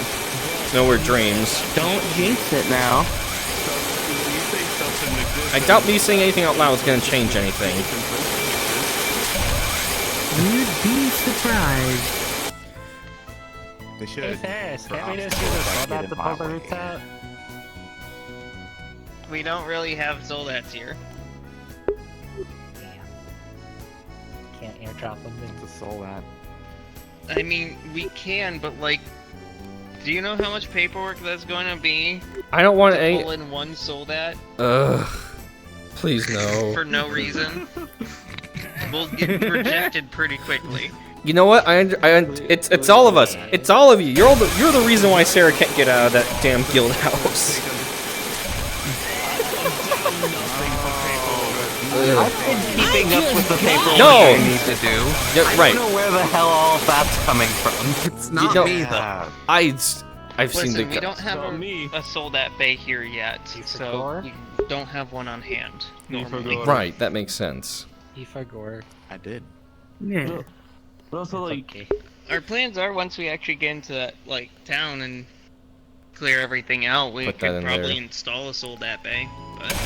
No weird dreams. Don't jinx it now. when you say stuff doesn't exist, I then doubt me saying anything out loud is gonna change anything. You'd be surprised. They should. Hey, Ferris, can't we just use a soda to pull the roots out? We don't really have Zoldats here. Can't airdrop them. To soul that. I mean, we can, but like, do you know how much paperwork that's going to be I don't want to any. pull in one Zoldat Ugh. Please no. for no reason? We'll get rejected pretty quickly. You know what? It's all of us. It's all of you. You're the reason why Sarah can't get out of that damn guild house. I've been keeping up with the paperwork No! I need to do. Yeah, I right. don't know where the hell all of that's coming from. It's not don't- me, though. Yeah. I've seen Listen, we the. don't have Not me. a Soldat Bay here yet, You so forgot? we don't have one on hand. You normally. forgot. Right, that makes sense. Ifagor. I did. Yeah. But also, like, Okay. Our plans are once we actually get into that like town and clear everything out, we Put that could in probably there. install a Soldat Bay. But there's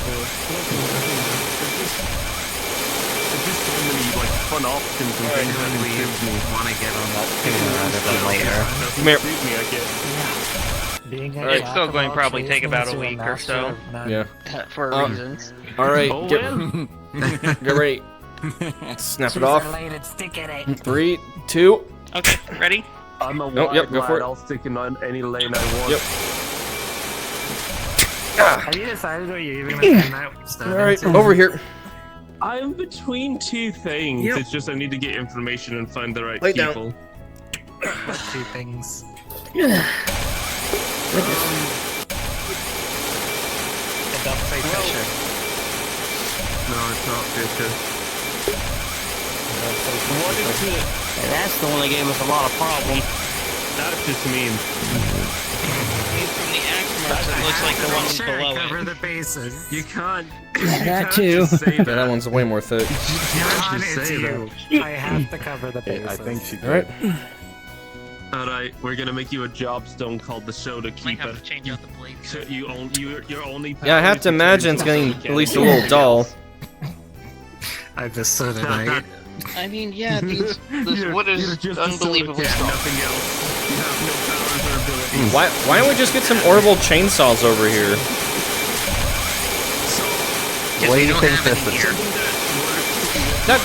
just so many like fun options and things that We intrigue me. want to get on that sooner rather than later. Doesn't Come here. intrigue me, I guess. Being a Alright, jack still of going all probably trades take about means a you're week or master so. of none. Yeah. for reasons. All right, Oh, get, well. get ready. Snap it Choose off. a lane and stick in it. 3, 2. Okay, ready? I'm a Oh, wide yep, go for lad. it. I'll stick in on any lane I want. Yep. Ah, Have you decided what you're even gonna send that stuff all right, into? over here. I'm between two things. Yep. It's just I need to get information and find the right Lay down. people. What two things? And don't say Fisher. No, it's not Fisher. And don't say What Fisher. is it? And that's the one that gave us a lot of problems. That's just mean. From the axe marks, it looks like the ones Sure, below cover it. the bases. You can't. That you can't too. Just say Yeah, that. that one's way more thick. You can't John, just it's say you. that. I have to cover the bases. I think she All right. Alright, we're gonna make you a jobstone called the Soda Might Keeper. have to change out the blades. So you're only. Yeah, I have to imagine it's getting at least a little dull. I just said it right. I mean, yeah, this wood is unbelievably Yeah, strong. nothing else. You have no powers or abilities. Why don't we just get some orbital chainsaws over here? What do you think have this any is? here. That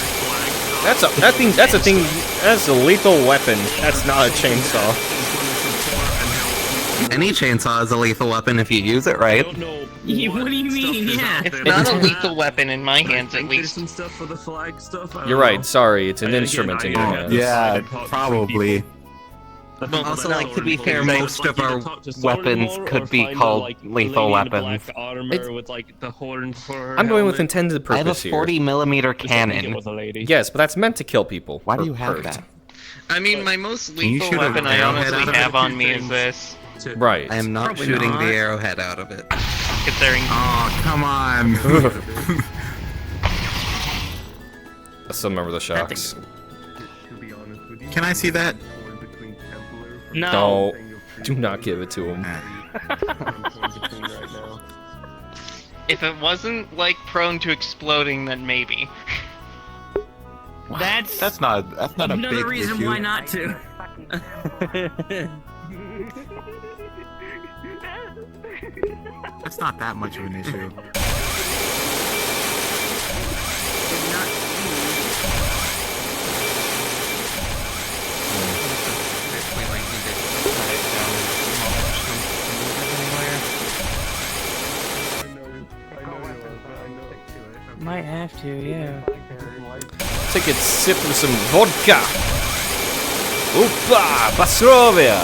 that's a thing. That's a lethal weapon. That's not a chainsaw. Any chainsaw is a lethal weapon if you use it I right. don't know. What do you mean? Yeah. It's not a lethal weapon in my hands, at There's least. some stuff for the flag stuff. I don't You're know. right. Sorry, it's an Again, instrument in I your had hands. to Yeah, talk to probably. people. I think Also, that's like, to be horrible. fair, They most would of like our you to talk to weapons Sorenmore could or be find called like, lethal lady in the weapons. black armor with like the horns for her I'm going with helmet. intended I have a purpose here. 40mm Just I think it cannon. was a lady. Yes, but that's meant to kill people. Why do or you have hurt. that? I mean, my most Can you lethal shoot a weapon I arrowhead honestly out of have it? on me is Things. this. Right. I am not Probably shooting not. the arrowhead out of it. considering. Oh, come on. I still remember the shocks. Can I see that? No. No, do not give it to him. If it wasn't like prone to exploding, then maybe. That's not a another big reason issue. why not to. That's not that much of an issue. We might need to cut it down in smaller chunks to move it anywhere. Might have to, yeah. Take a sip of some vodka. Opa, Bastrovia.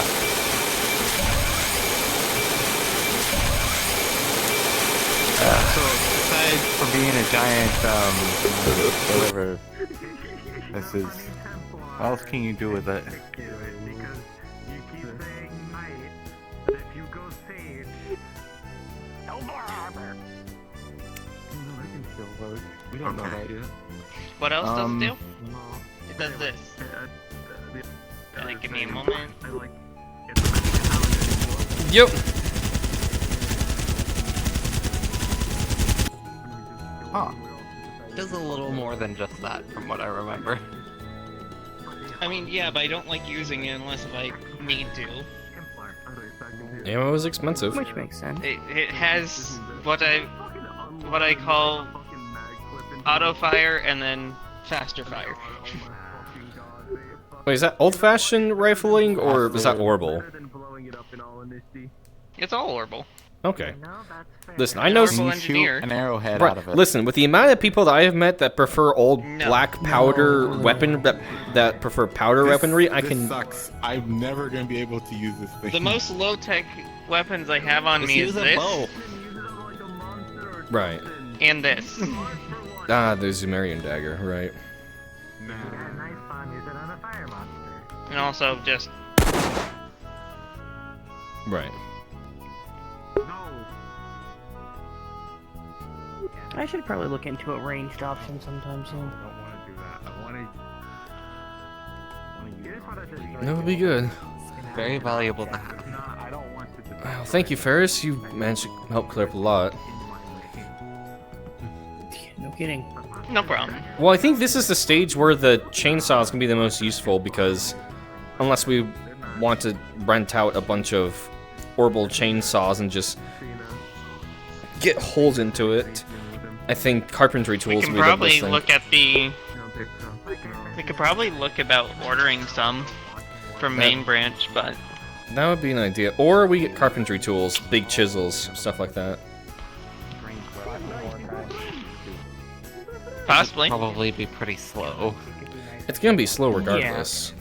So, aside from being a giant, whatever this is, what else can you do with it? We don't know Okay. that yet. What else does it do? Um, It does this. Give me a moment. Yep. Huh. Does a little more than just that, from what I remember. I mean, yeah, but I don't like using it unless if I need to. Ammo is expensive. Which makes sense. It has what I call auto fire and then faster fire. Wait, is that old-fashioned rifling or is that orbital? It's all orbital. Okay. Listen, I know. Orbital Can you engineer. shoot an arrowhead out Right. of it? Listen, with the amount of people that I have met that prefer old No. black powder weapon that prefer powder weaponry, I This can. sucks. I'm never gonna be able to use this thing. The most low-tech weapons I have on me is this Right. and this. Ah, the Zumerian dagger. Right. And also just Right. I should probably look into a ranged option sometime soon. That would be good. Very valuable to have. Well, thank you, Ferris. You managed to help clear up a lot. No kidding. no problem. Well, I think this is the stage where the chainsaw is going to be the most useful because unless we want to rent out a bunch of orbital chainsaws and just get holes into it, I think carpentry We tools can would be the probably best thing. look at the. We could probably look about ordering some from main branch, but That would be an idea. Or we get carpentry tools, big chisels, stuff like that. possibly. Probably be pretty slow. It's going to be slow regardless.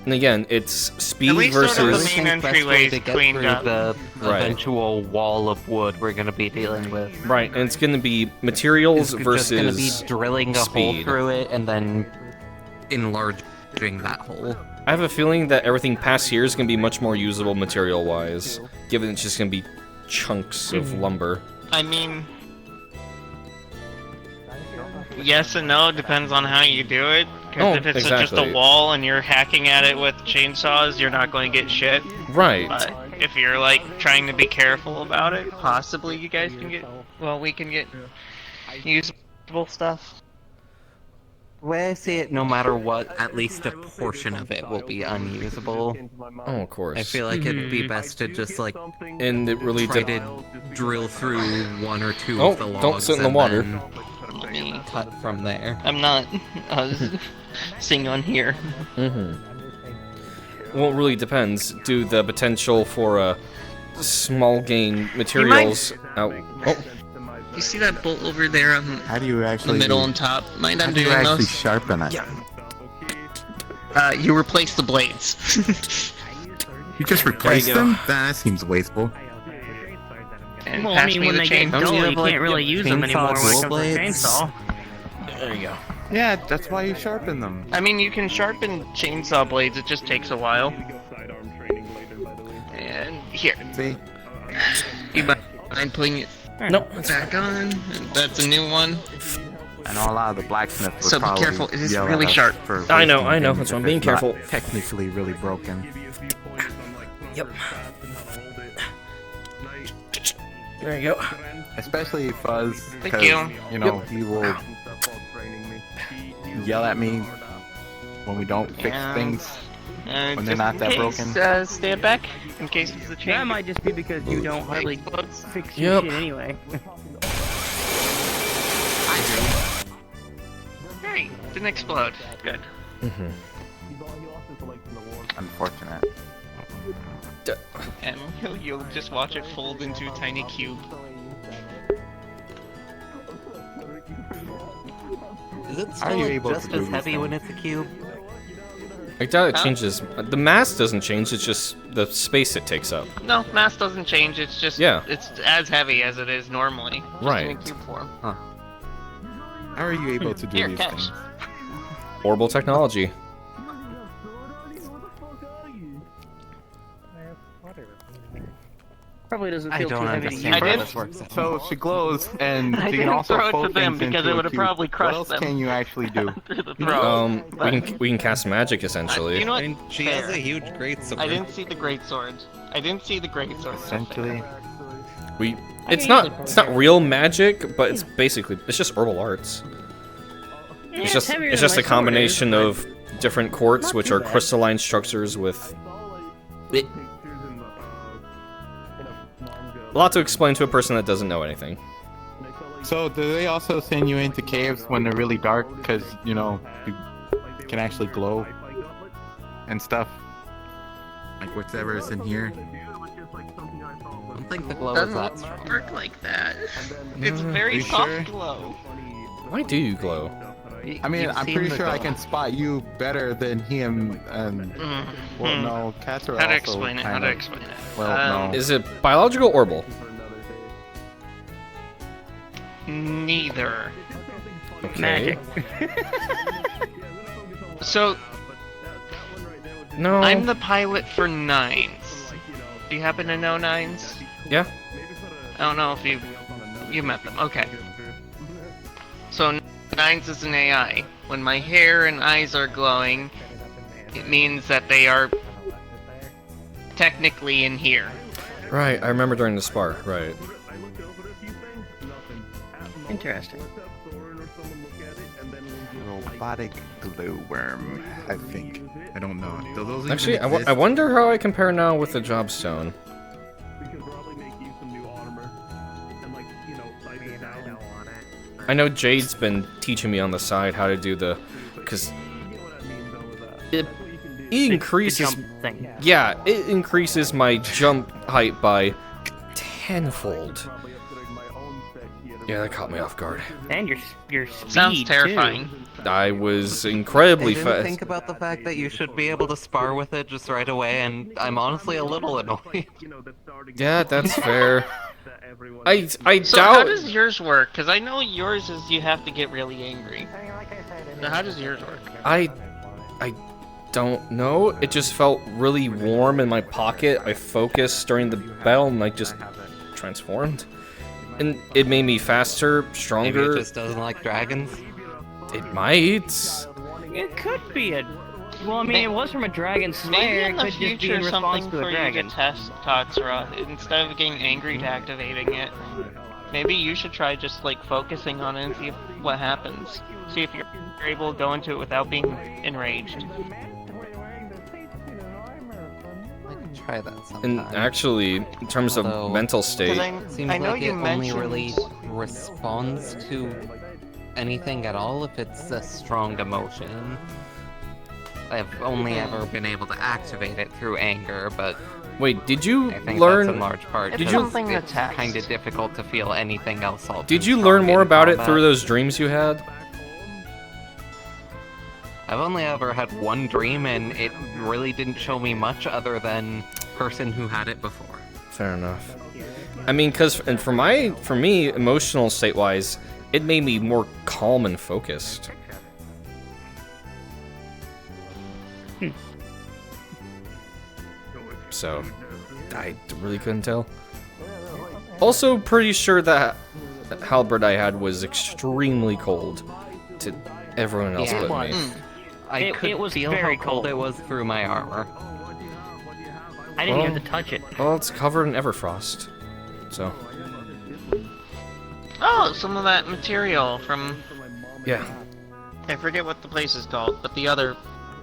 And again, it's speed At least sort of versus... the main Best way entryway's to get cleaned through up. the Right. eventual wall of wood we're gonna be dealing with. Right, and it's going to be materials It's versus... just gonna be drilling a hole speed. through it and then enlarging that hole. I have a feeling that everything past here is going to be much more usable material-wise, given it's just going to be chunks of lumber. I mean, yes and no, depends on how you do it. Because Oh, if it's just exactly. a wall and you're hacking at it with chainsaws, you're not going to get shit. Right. But if you're like trying to be careful about it, possibly you guys can get. Well, we can get usable stuff. The way I see it, no matter what, at least a portion of it will be unusable. Oh, of course. I feel like it'd be best to just like And it really try did... to drill through one or two Oh, of the logs. don't sit in the and water. then I mean, cut from there. I'm not seeing on here. Mm-hmm. Well, it really depends. Do the potential for small gain materials out... Oh, You see that bolt over there on How do you the actually? middle and top? Mind How I'm do you doing actually those? sharpen it? You replace the blades. You just replace There you go. them? That seems wasteful. And Well, I pass mean, me when the they chain. get dull, Don't you you have, like, can't really use them anymore when it chainsaw comes to a blades? chainsaw. there you go. Yeah, that's why you sharpen them. I mean, you can sharpen chainsaw blades, it just takes a while. And here. See? You mind putting it No, it's back on? That's a new one. I know a lot of the blacksmiths would So be probably careful, it is yell at really us sharp. for I know, wasting things that's why I'm if being it's not careful. Technically really broken. Yep. There you go. Especially Fuzz, Thank because, you. you know, he will yell at me when we don't fix Yeah. things. When they're Just not in that case, broken. stand back in case it's a That chain. might just be because you don't really Explodes. fix your Yep. shit anyway. Hey, didn't explode. Good. Mm-hmm. Unfortunate. And you'll just watch it fold into a tiny cube. Is it Are still you able just to do as these heavy when things? it's a cube? I doubt it Huh? changes. The mass doesn't change. It's just the space it takes up. No, mass doesn't change. It's just it's as heavy as it is normally. Just Right. in a cube form. How are you able to do Here, these catch. things? Orbital technology. Probably doesn't I feel too don't heavy to understand use. I how did- this works. So she glows, and I she didn't can also throw it fold to them things because into it a would've cube. probably What crushed else them. can you actually do? Through the throat. We can cast magic essentially. You know what? I mean, she Fair. has a huge greatsword. I didn't see the great sword. I didn't see the great sword. Essentially, It's not real magic, but it's just herbal arts. Yeah, It's just heavier it's than just my a sword combination is, of different quartz, Not which too are bad. crystalline structures with a lot to explain to a person that doesn't know anything. so do they also send you into caves when they're really dark? Because, you know, you can actually glow and stuff? Like whatever is in here? I don't think the glow is that Doesn't strong. work like that. It's Are very you soft sure? glow. Why do you glow? I mean, You've I'm seen pretty the sure I glow. can spot you better than him, and, well, no, cats are How to also explain it? How kind to of- explain it? Well, no. Is it biological or herbal? Neither. Okay. Magic. So No. I'm the pilot for Nines. Do you happen to know Nines? Yeah. I don't know if you met them. Okay. So Nines is an AI. When my hair and eyes are glowing, it means that they are technically in here. Right. I remember during the spar. Right. Interesting. Robotic glowworm, I think. I don't know. Do those even Actually, exist? I wonder how I compare now with the jobstone. I know Jade's been teaching me on the side how to do the, because it increases. The jump thing. Yeah, it increases my jump height by tenfold. Yeah, that caught me off guard. And your speed Sounds too. terrifying. I was I incredibly didn't fast. think about the fact that you should be able to spar with it just right away, and I'm honestly a little annoyed. Yeah, that's fair. I So doubt. how does yours work? Because I know yours is you have to get really angry. So how does yours work? I don't know. It just felt really warm in my pocket. I focused during the battle and I just transformed. And it made me faster, Maybe stronger. it just doesn't like dragons. It might. It could be a. Well, I mean, it was from a dragon Maybe slayer. in It the could just be future in response something to a for you to dragon. test, Katsura. Instead of getting angry to activating it, maybe you should try just like focusing on it and see what happens. See if you're able to go into it without being enraged. I can try that And sometime. actually, in terms of Although- mental state, Seems I know like you it only mentioned. really responds to anything at all if it's a strong emotion. I've only ever been able to activate it through anger, but wait, did you I think that's in learn? large part It's because something to it's test. kind of difficult to feel anything else. all Did too you learn strong more in about it combat. through those dreams you had? I've only ever had one dream, and it really didn't show me much other than person who had it before. Fair enough. I mean, for me, emotional state-wise, it made me more calm and focused. So, I really couldn't tell. Also, pretty sure that halberd I had was extremely cold to everyone else Yeah, but me. I could it was feel very how cold cold. it was through my armor. I didn't Well- even have to touch it. Well, it's covered in Everfrost, so Oh, some of that material from yeah. I forget what the place is called, but the other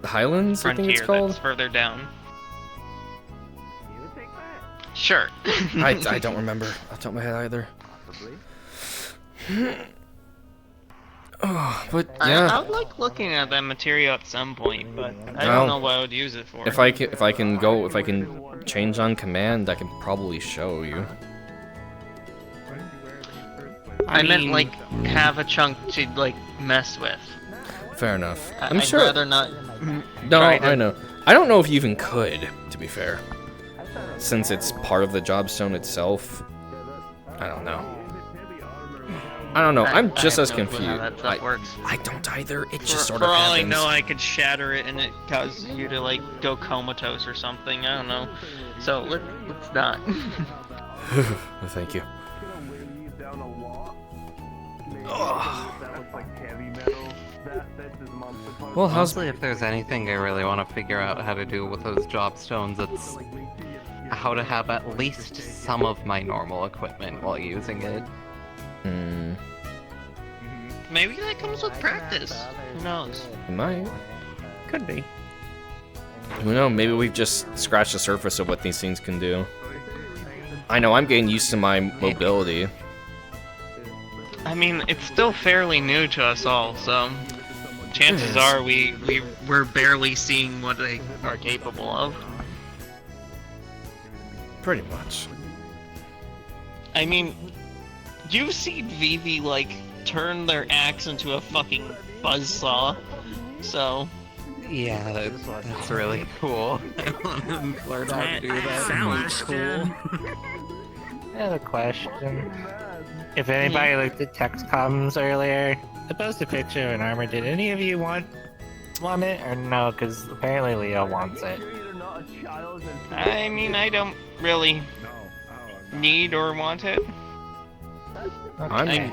The Highlands, I think frontier it's called. that's further down. Sure. I don't remember off the top of my head either. Oh, but I yeah, would like looking at that material at some point, but I Well, don't know what I would use it for. if I can change on command, I can probably show you. I meant mean, like have a chunk to like mess with. Fair enough. I'd sure. rather not. No, try to- I know. I don't know if you even could, to be fair, since it's part of the jobstone itself. I don't know. I'm just I as have no clue confused. how that stuff works. I don't either. It just For sort of all happens. I know, I could shatter it and it causes you to like go comatose or something. I don't know. So let's not. Thank you. Well, how's Honestly, if there's anything I really want to figure out how to do with those jobstones, it's how to have at least some of my normal equipment while using it. Hmm. Maybe that comes with practice. Who knows? It might. Could be. Who knows? Maybe we've just scratched the surface of what these things can do. I know I'm getting used to my mobility. I mean, it's still fairly new to us all, so chances are we're barely seeing what they are capable of. Pretty much. I mean, you've seen Vivi like turn their axe into a fucking buzzsaw, so Yeah, that's really cool. I want to learn how to do that. Sounds cool. I have a question. If anybody looked at text comms earlier, I posted a picture of an armor. Did any of you want it or no? Because apparently Leo wants it. I mean, I don't really need or want it. Okay.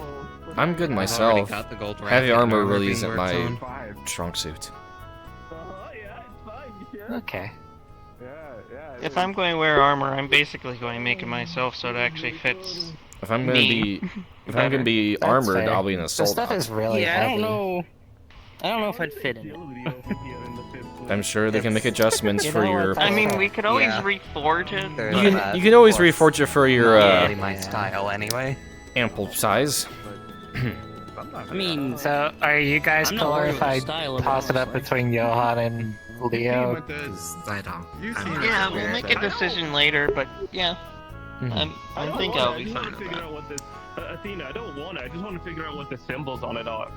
I'm good I've already myself. got the gold Heavy racket armor really being isn't worked my on. strong suit. Okay. If I'm going to wear armor, I'm basically going to make it myself so it actually fits. If I'm gonna Me. be That's armored, fair. I'll be an The assault. stuff is really Yeah, I heavy. don't know. I don't know if I'd fit in it. I'm sure they can make adjustments You for know what, your. that's- I mean, we could always Yeah. reforge it. There's You that. can, you can always Plus, reforge it for your not really my style anyway. ample size. I mean, So, are you guys I'm not cool worried if with the I style of toss it up between Johan and Leo? I don't. Yeah, we'll make a decision later, but yeah, Mhm. I think I'll be fine with figure that. out what this. Athena, I don't want it. I just want to figure out what the symbols on it are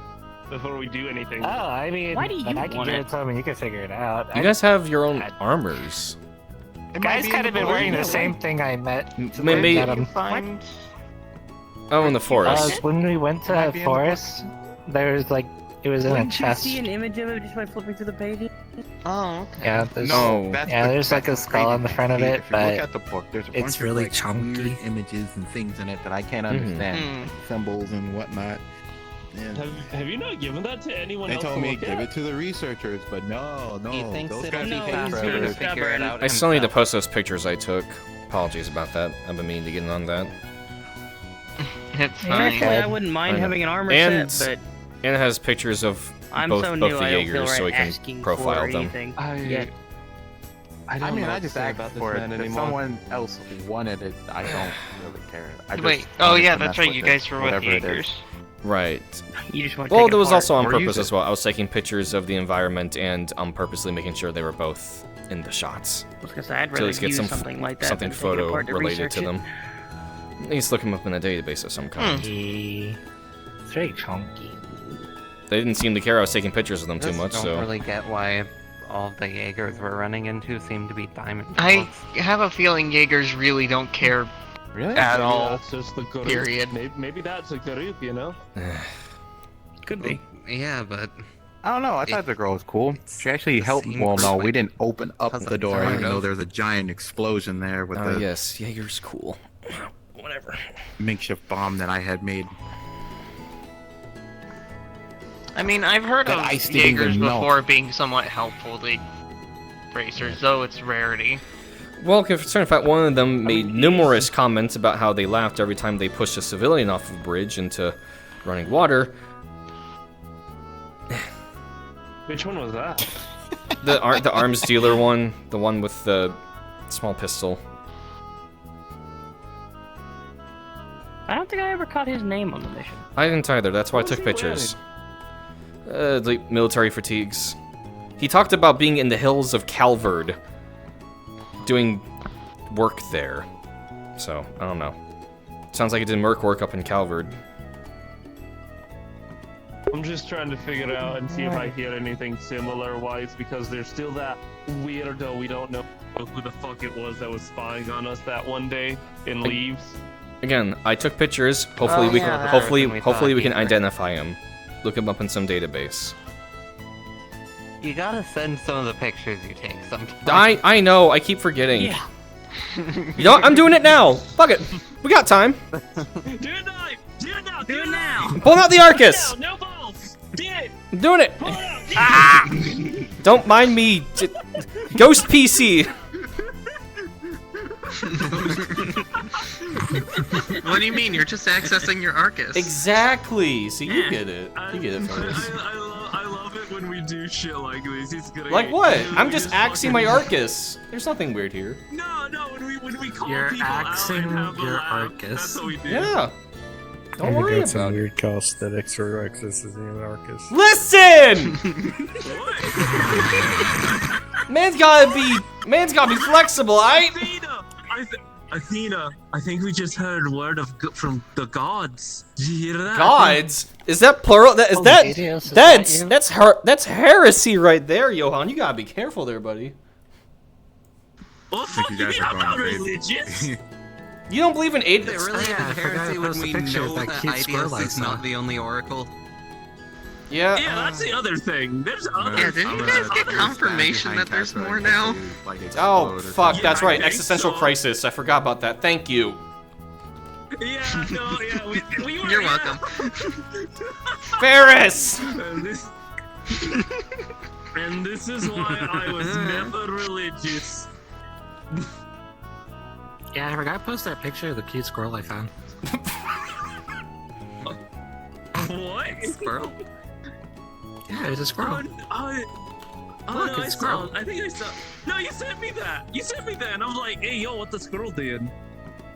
before we do anything. Oh, I mean, Why do then you I can want give it? it to him and you can figure it out. You guys have your own I- armors. You guys kind of been wearing the same thing I met. Maybe. met him. Find... Oh, in the forest. When we went to Might the be in the forest, there was like, it was in a Wouldn't you chest. see an image of it just by flipping through the pages? Oh, okay. Yeah, there's, No. that's yeah, the- there's like that's a the skull on the crazy front of thing. it, If you look but at the book, there's a it's bunch really of, like, chunky. weird images and things in it that I can't Mhm. understand, symbols and whatnot. And Have you not given that to anyone they else told to me look give at? it to the researchers, but no, He thinks those it'll guys be take faster forever. to figure it out. I still need to himself. post those pictures I took. Apologies about that. I've been meaning to get on that. It's Yeah, fine. okay. I wouldn't mind I know. having an armor And set, And it has pictures of but I'm both so both new the I don't feel Jaegers, right so we can asking profile for them. anything. I yet. I mean, know I what to just say asked about this for it. man If anymore. someone else wanted it, I don't really care. I just Wait, oh wanted yeah, to that's mess right. with You it, guys were with whatever it is. Jaegers. Right. You just want to Well, take it there was apart. also on Or purpose use it. as well. I was taking pictures of the environment and purposely making sure they were both in the shots. I was gonna say, I'd To at rather least get use some something like that something than take it photo apart to related research to it. them. At least look them up in a database of some kind. It's very chunky. They didn't seem to care I was taking pictures of them too Just much, don't so really get why all the Jaegers we're running into seem to be diamond. I bullets. have a feeling Jaegers really don't care Really? at Maybe all. That's just the group. Period. Maybe that's a group, you know? Could be. Yeah, but I don't know. I thought the girl was cool. She actually helped. seems Well, no, we like- didn't open up Doesn't the door, kind even though of. there's a giant explosion there with oh the. yes, Jaeger's cool. whatever. makeshift bomb that I had made. I mean, I've heard That of ice didn't Jaegers even melt. before being somewhat helpful to racers, though it's rarity. Well, concerning fact, one of them made numerous comments about how they laughed every time they pushed a civilian off of a bridge into running water. Which one was that? The arms dealer one, the one with the small pistol. I don't think I ever caught his name on the mission. I didn't either. That's why I What took was he pictures. Like military fatigues. He talked about being in the hills of Calvard, doing work there. So I don't know. Sounds like he did merc work up in Calvard. I'm just trying to figure it out and see if I hear anything similar wise, because there's still that weirdo we don't know who the fuck it was that was spying on us that one day in Leaves. Again, I took pictures. Hopefully Oh, we yeah, can. that Hopefully, person we hopefully we thought can either. identify him. Look him up in some database. You gotta send some of the pictures you take sometimes. I know. I keep forgetting. Yeah. You know what? I'm doing it now. Fuck it. We got time. Do it now! Do it now! Do it now! I'm pulling out the Arcus. No balls! Do it! I'm doing it. Pull it out! Ah! Don't mind me. Ghost PC. What do you mean? You're just accessing your Arcus. Exactly. So you get it. You get it first. I love it when we do shit like this. It's great. Like what? I'm We just axing my Arcus. There's nothing weird here. No, when we call You're people out axing and have a your laugh, Arcus. That's what we do. Yeah. Don't And we worry got some about it. weird calisthenics for Arcus as the Anarchist. Listen! What? Man's gotta be flexible, aight? Athena, I think we just heard word from the gods. Did you hear that? Gods? Is that plural? That is Oh, that? Adios, is that you? That's heresy right there, Johan. You gotta be careful there, buddy. Well, fuck you you, guys mean are I'm going not crazy. religious. You don't believe in Is it atheists? really Oh, yeah, I a forgot heresy to when post a we picture of know that that cute squirrel I Ideus is saw. not the only oracle? Yeah. Yeah, that's the other thing. There's other. Yeah, didn't you guys get confirmation that there's more now? Oh, fuck, Yeah, that's I right. think Existential so. crisis. I forgot about that. Thank you. Yeah, no, yeah, we were. You're yeah. welcome. Ferris! And this is why I was never religious. Yeah, I forgot to post that picture of the cute squirrel I found. What? Squirrel? Yeah, it's a squirrel. Oh, Look, no, it's squirrel. I think I saw. No, you sent me that. And I'm like, hey, yo, what the squirrel did?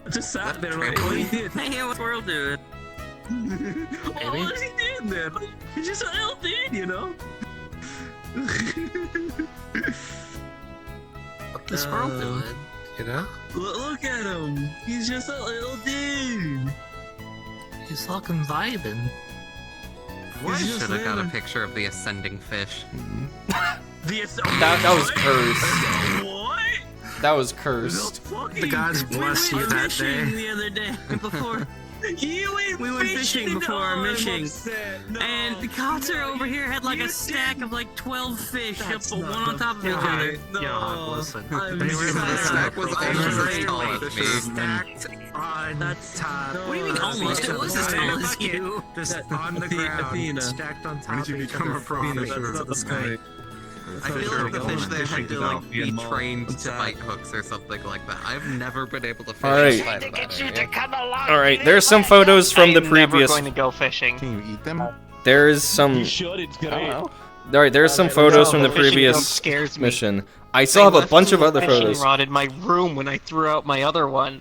I just sat there like, what he did? Hey, what's world doing? Oh, what is he doing then? He's just a little dude, you know? What the squirrel doing? You know? Look at him. He's just a little dude. He's fucking vibing. I He's just should have got a there. picture of the ascending fish. That was cursed. What? That was cursed. The gods bless you that day. The other day before, we went fishing before our mission, and the Kotzer over here had like a stack of like 12 fish, up one on top of each other. No, listen. I'm They were sorry. the stack was almost as tall as me. stacked on top. What do you mean almost? It was as tall as you. Just on the ground, Athena. stacked on top When did of you each become other, a prophet? flying into the sky. I feel like the fish there had to like be Mall. trained I'm to sad. bite hooks or something like that. I've never been able to fish Alright. outside of that area. Alright, there's some photos from the I am never previous. going to go fishing. Can you eat them? There's some. You should, it's great. Alright, there's some photos from the Fishing don't previous scares me. mission. I still have a left bunch of the other fishing photos. rod in my room when I threw out my other one.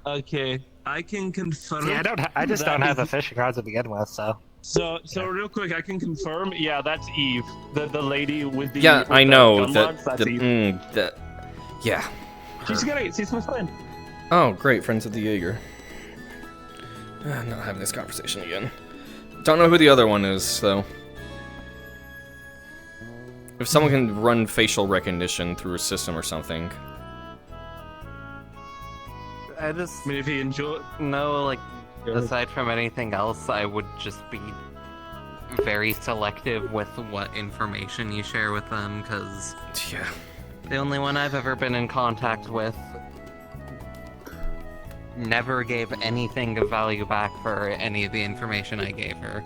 Okay, I can confirm. Yeah, I just that don't have the is- fishing rods to begin with, so. So real quick, I can confirm. Yeah, that's Eve, the lady with the. Yeah, with I the know gun that. logs, that's Eve. Yeah. She's great. She's my friend. Oh, great, friends of the Jaeger. I'm not having this conversation again. Don't know who the other one is, though. If someone can run facial recognition through a system or something. I just I mean, if you enjoy. know, like, aside from anything else, I would just be very selective with what information you share with them, because Yeah. the only one I've ever been in contact with never gave anything of value back for any of the information I gave her.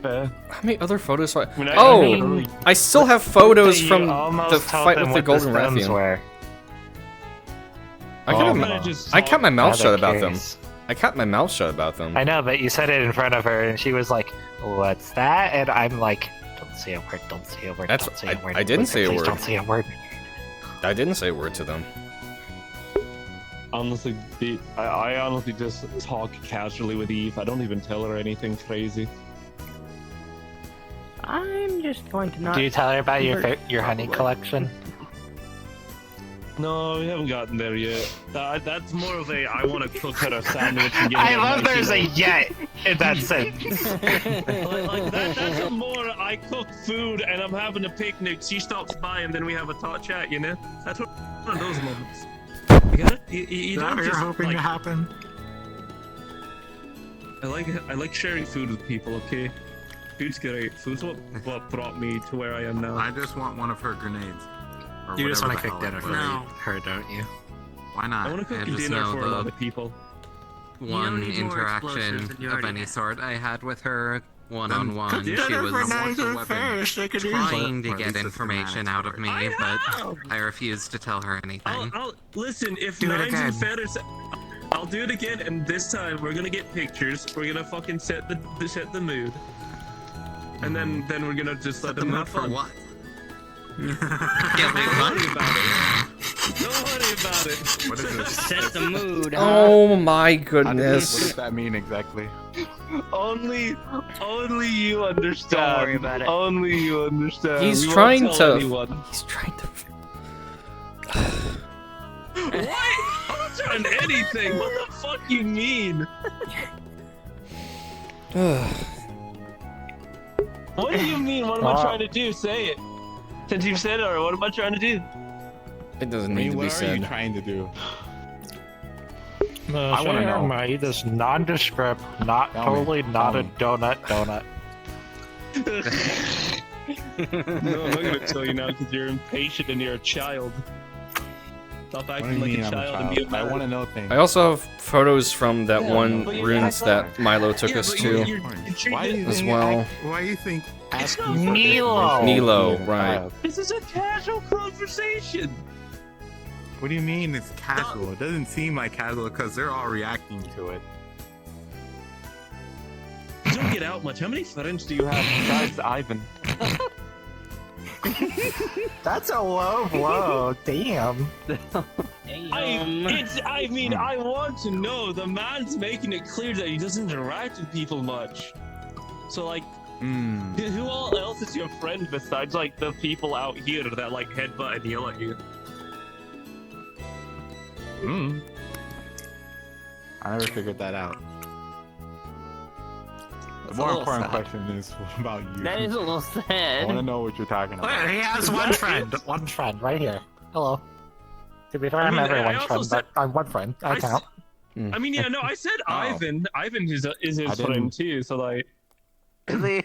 Fair. How many other photos? I mean, Oh, I still have photos You from almost the told fight them with the what Golden stones Rathian. were. I kept my mouth shut about them. case. I kept my mouth shut about them. I know, but you said it in front of her, and she was like, "What's that?" And I'm like, "Don't say a word. Don't say a word. That's- Don't say a word. I didn't Please, say a please word. Don't say a word." I didn't say a word to them. Honestly, I honestly just talk casually with Eve. I don't even tell her anything crazy. I'm just going to not. Do you tell her about your honey collection? No, we haven't gotten there yet. That's more of a I want to cook her a sandwich and get I her a love nice, there's a you know, yet in that sentence. that's a more I cook food and I'm having a picnic. She stops by and then we have a talk chat. You know, that's one of those moments. You get it? You don't just like, happen? I like sharing food with people. Okay, food's great. Food's what brought me to where I am now. I just want one of her grenades. Or You just want whatever to the cook hell dinner it for was. her, don't you? Why not? I want to I cook just dinner know for a lot of people. One need more interaction explosives than you of already any have. sort I had with her, one-on-one, cook she dinner was for neither first, I could use trying it. to Or at get least it's information schematics out of for me, it. but have. I refused to tell her anything. I'll listen. If Do it Nines and again. Feathers, I'll do it again. And this time we're gonna get pictures. We're gonna fucking set the mood. And then we're gonna just let The them mood have for fun. what? Yeah, Don't wait, worry what? about it. Don't worry about it. What is this? Set the mood. Huh? Oh my What goodness. does that mean exactly? Only you understand. Don't worry about it. Only you understand. He's We won't trying tell to- anyone. He's trying to. What? I'm not trying anything. What the fuck you mean? What do you mean? What am I trying to do? Say it. Since you've said it, or what am I trying to do? It doesn't I need mean, to be what are you said. trying to do? I wanna know. Mine is nondescript, not Tell me, totally tell not a me. donut. No, I'm not gonna tell you now because you're impatient and you're a child. Stop What do acting you like mean a I'm a child and be a child? I man. want to know things. I also have photos from that Yeah, one but you runes act that like- Milo took Yeah, us but to. you're treating Why do you As think well. Why do you think asking for Nilo. information Nilo, is a right. child? This is a casual conversation. What do you mean it's casual? It doesn't seem like casual because they're all reacting to it. You don't get out much. How many friends do you have besides Ivan? That's a low blow. Damn. I mean, I want to know. The man's making it clear that he doesn't interact with people much. So, like, Hmm. who all else is your friend besides, like, the people out here that, like, headbutt and yell at you? Hmm. I never figured that out. The That's a more little important sad. question is about you. That is a little I want to sad. know what you're talking about. He has one friend. One friend right here. Hello. To be fair, I I'm mean, I everyone's also friend, said- but I'm one friend. I I s- count. I mean, yeah, no, I said Oh. Ivan. Ivan is his I friend, didn't- too, so, like... Is he?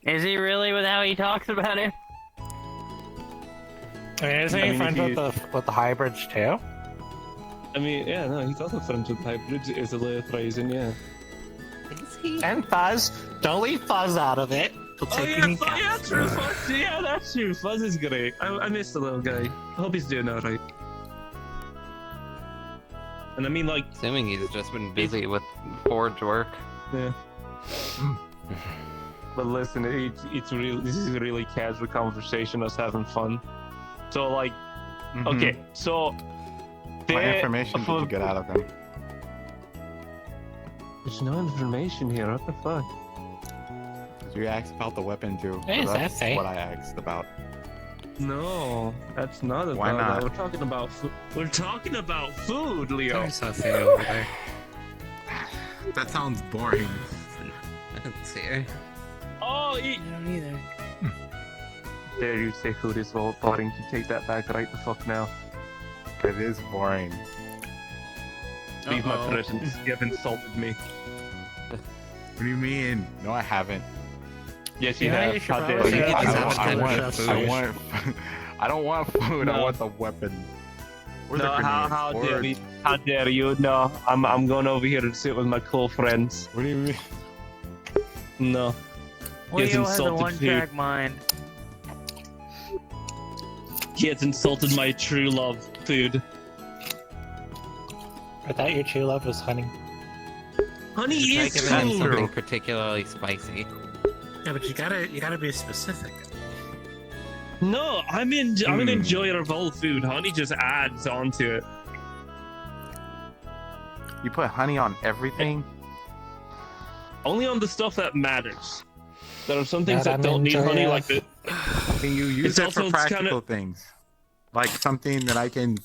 Is he really with how he talks about it? I mean, isn't I he mean, friends if with the hybrids too? I mean, yeah, no, he's also friends with hybrids, is a little phrasing, yeah. And Fuzz. Don't leave Fuzz out of it. He'll Oh take yeah, any yeah, counts. true. Fuzz, yeah, that's true. Fuzz is great. I miss the little guy. I hope he's doing alright. And I mean, like, Assuming he's just been busy with forge work. yeah. But listen, it's real. This is a really casual conversation. Us having fun. So like, Mhm. okay, so What information did you get out of them? There's no information here. What the fuck? Did you ask about the weapon too? Hey, is That's that safe? what I asked about. No, that's not about Why not? that. We're talking about food. We're talking about food, Leo. There's something over there. That sounds boring. I didn't see her. Oh, I don't either. dare you say food is all boring? You take that back right the fuck now. It is boring. Leave my Uh-oh. presence. You have insulted me. What do you mean? No, I haven't. Yes, you Yeah, have. you should How dare probably you? say I it's don't- not I good want. enough I food. want. I don't want food. I No. want the weapon. Where's No, the grenades? how dare Or- you? How dare you? No, I'm going over here to sit with my cool friends. What do you mean? No. He has Leo has a insulted one-track mind. He has insulted my true love, food. I thought your true love was honey. Honey Try is giving him cool. something particularly spicy. Yeah, but you gotta be specific. No, I'm an enjoyer of all food. Honey just adds onto it. You put honey on everything? Only on the stuff that matters. There are some things Not that don't need enjoyer. honey, like the. Can you use It's it for also practical kinda- things? Like something that I can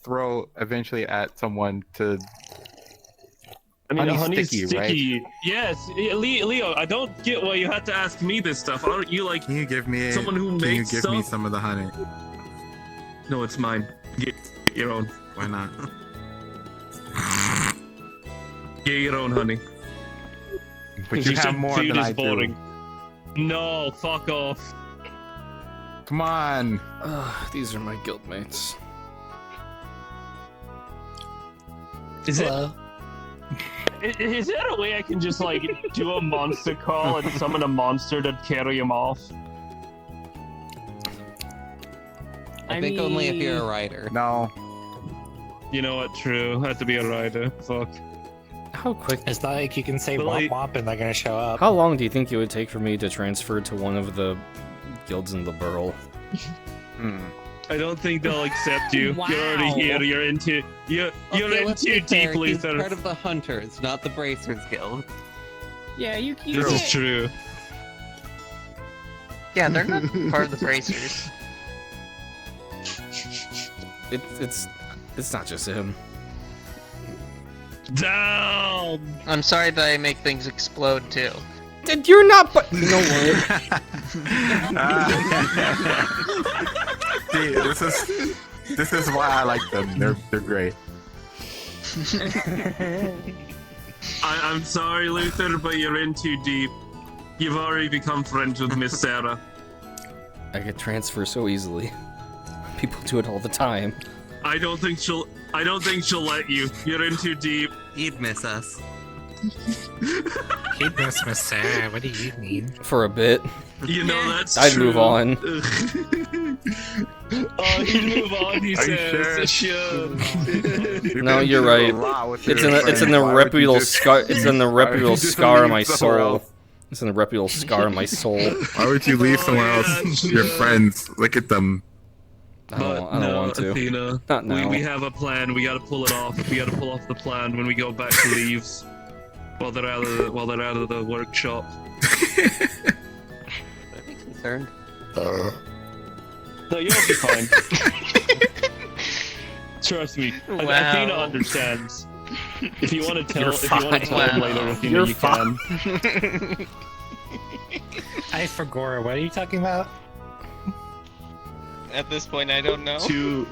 throw eventually at someone to... I mean, Honey's honey's sticky, right? Yes, Leo. I don't get why you had to ask me this stuff. Aren't you like Can you give me someone who Can you makes give me stuff? some of the honey? No, it's mine. Get your own. Why not? Get your own honey. But you have said more food than is I boring. do. No, fuck off. Come on. These are my guildmates. Is Hello. Is there a way I can just like do a monster call and summon a monster to carry him off? I think only if you're a rider. No. You know what? True. I have to be a rider. Fuck. How quick? It's not like you can say But, womp like- womp and they're gonna show up. How long do you think it would take for me to transfer to one of the guilds in the Burl? I don't think they'll accept you. Wow. You're already here. You're into. You're Okay, let's into be fair, deeply. he's part of the Hunters, not the Bracers Guild. Yeah, you This can't. is true. Yeah, they're not part of the bracers. It's not just him. Down. I'm sorry that I make things explode too. You're not. But you know what? See, this is why I like them. They're great. I'm sorry, Luther, but you're in too deep. You've already become friends with Miss Sarah. I get transfer so easily. People do it all the time. I don't think she'll let you. You're in too deep. He'd miss us. He'd miss Miss Sarah. What do you mean? For a bit. You know that's I'd true. move on. Oh, he'd move on. He Are you says, "Sure." No, you're right. It's in the reputable scar. It's in the reputable scar of my soul. It's in the reputable scar of my soul. Why would you leave Oh, somewhere yeah, else? sure. Your friends, look at them. I don't want to. Athena, Not now. we have a plan. We gotta pull it off. We gotta pull off the plan when we go back to Leaves. While they're out of the workshop. I'd be concerned. No, you'll be fine. Trust me. Wow. Athena understands. If you want to tell, You're if you want to tell fine. him later, Athena, You're you fine. can. I forgot. What are you talking about? At this point, I don't know. Two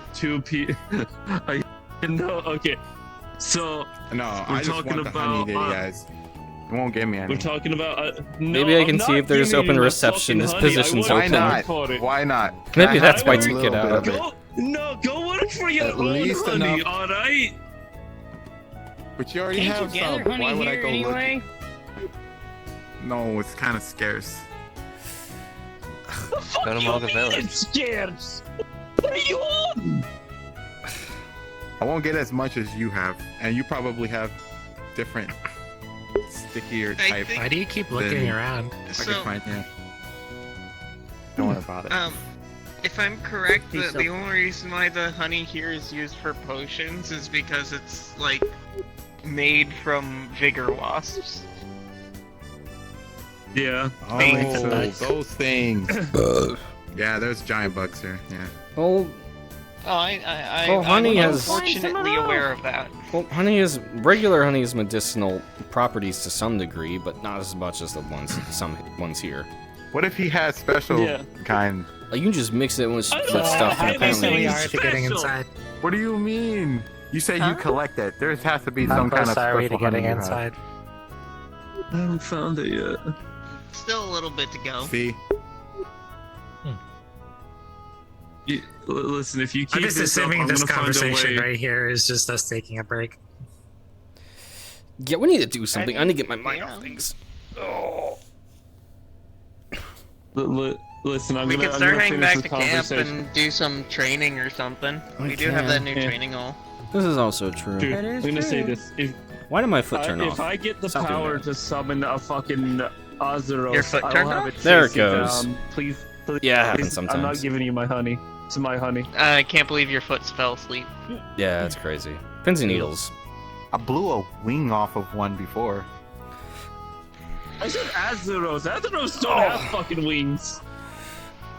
p. I no. Okay. So No, We're I just talking want the honey, about, there, guys. It won't give me any. we're talking about. Maybe I can see if there's open reception. This position's Why open. not? Why not? Maybe Can I that's have why a I took little it out. bit of Go work for your At own least honey, enough. alright? But you already Can't have you gather some. honey Why would I here go anyway? look? No, it's kind of scarce. Go to Moga Village. It's scarce. What are you on? I won't get as much as you have, and you probably have different stickier I type. think- Why do you keep looking Then- around? I So, can find yeah. Don't worry about it. if I'm correct, He's the so- only reason why the honey here is used for potions is because it's like made from vigor wasps. Yeah. Oh, bugs. those things. Yeah, there's giant bugs here. Yeah. Well, Oh, I Well, honey I'm has- unfortunately aware of that. regular honey has medicinal properties to some degree, but not as much as some ones here. What if he has special Yeah. kind? Like, you can just mix it with I don't with know, stuff, I and think How close are we apparently it's are to getting special. inside? What do you mean? You say Huh? you collect it. There has to be How some kind close of are we special to getting honey you have. inside? I haven't found it yet. Still a little bit to go. See? Listen, if you keep I'm just this up, assuming I'm this gonna find a conversation way. right here is just us taking a break. Yeah, we need to do something. I need to get my mind off things. Listen, I'm We gonna, could I'm start gonna heading finish back this to camp conversation. and do some training or something. We We do have that can. new Yeah. training hall. This is also true. Dude, That is I'm gonna say true. this. If Why did my foot turn if off? I get the Stop doing power that. to summon a fucking Azeroth, Your foot I will turned have off? it There it chase you goes. down. Please, Yeah, it happens please, I'm not sometimes. giving you my honey. It's my honey. I can't believe your foot fell asleep. Yeah, that's crazy. Pins and needles. I blew a wing off of one before. I said Azeroth. Azeroths don't have fucking wings.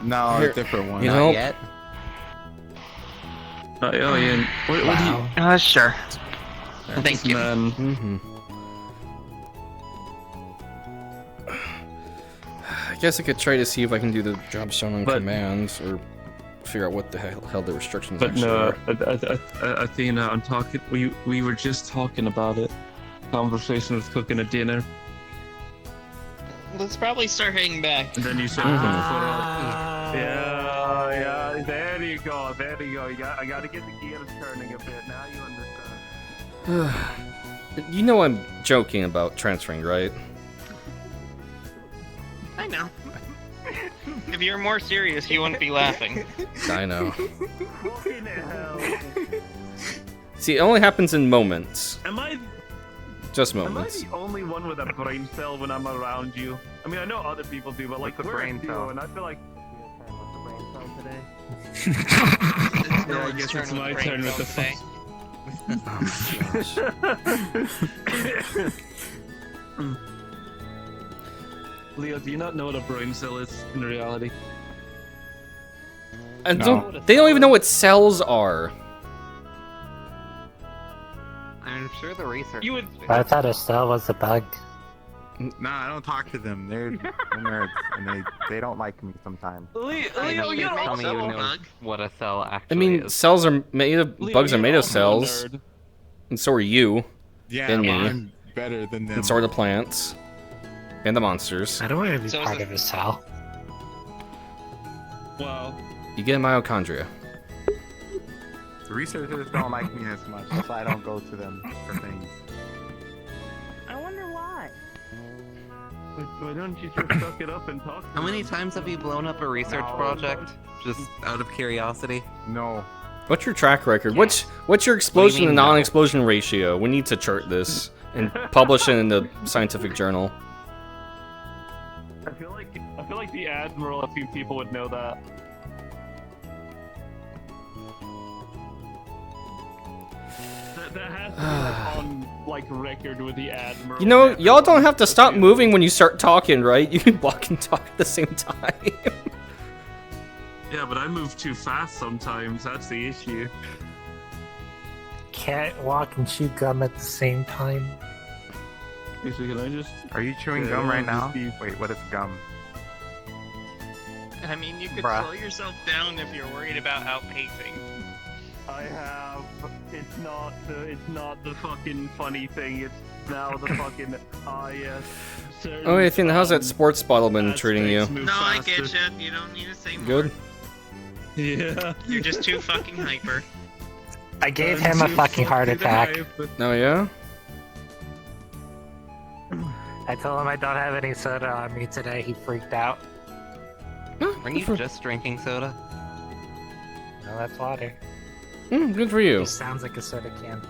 No, Here- a different one. you Not know- yet. Oh yeah. What do you? Sure. Thank you. Man. Mm-hmm. I guess I could try to see if I can do the job shown on But- commands, or figure out what the hell the restrictions But actually no, are. Athena, I'm talking. We were just talking about it. Conversation with cooking a dinner, Let's probably start heading back. and then you said, Mhm. Yeah. There you go. I gotta get the gears turning a bit. Now you understand. You know I'm joking about transferring, right? I know. If you were more serious, you wouldn't be laughing. I know. Fucking hell. See, it only happens in moments. Am I Just Am I moments. the only one with a brain cell when I'm around you? I mean, I know other people do, but like, What's a we're brain a duo, cell? and I feel like. It's Yeah, no I one's guess turn it's with my brain turn with the cell today. Leo, do you not know what a brain cell is in reality? And No. they don't even know what cells are. I'm sure the research. You would. I thought a cell was a bug. Nah, I don't talk to them. They're nerds, and they don't like me sometimes. Leo, you're tell me you also a know bug. what a cell I actually mean, is. cells are made of Leo, bugs are you're made of also a cells, nerd. and so are you, Yeah, And but me. I'm better than them. and so are the plants, and the monsters. I don't want to be So is part it- of a cell. Wow. You get mitochondria. The researchers don't like me as much, so I don't go to them for things. I wonder why. Why don't you just suck it up and talk? How many times have you blown up a research No. project? Just out of curiosity? No. What's your track record? What's your explosion to mean, no? non-explosion ratio? We need to chart this and publish it in the scientific journal. I feel like the admiral. A few people would know that. That has to be like on like record with the admiral. You know, y'all don't have to stop moving when you start talking, right? You can walk and talk at the same time. Yeah, but I move too fast sometimes. That's the issue. Can't walk and chew gum at the same time. Actually, can I just? Are you chewing Yeah, gum right just now? be- Wait, what is gum? I mean, you could Bruh. slow yourself down if you're worried about outpacing. I have. It's not the fucking funny thing. It's now the fucking yes. Oh, wait, Athena, how's that sports bottle been treating you? No, I get you. You don't need to say more. Good? Yeah. You're just too fucking hyper. I gave him a fucking heart attack. Oh, yeah? I told him I don't have any soda on me today. He freaked out. Weren't you just drinking soda? No, that's water. Good for you. It sounds like a soda can.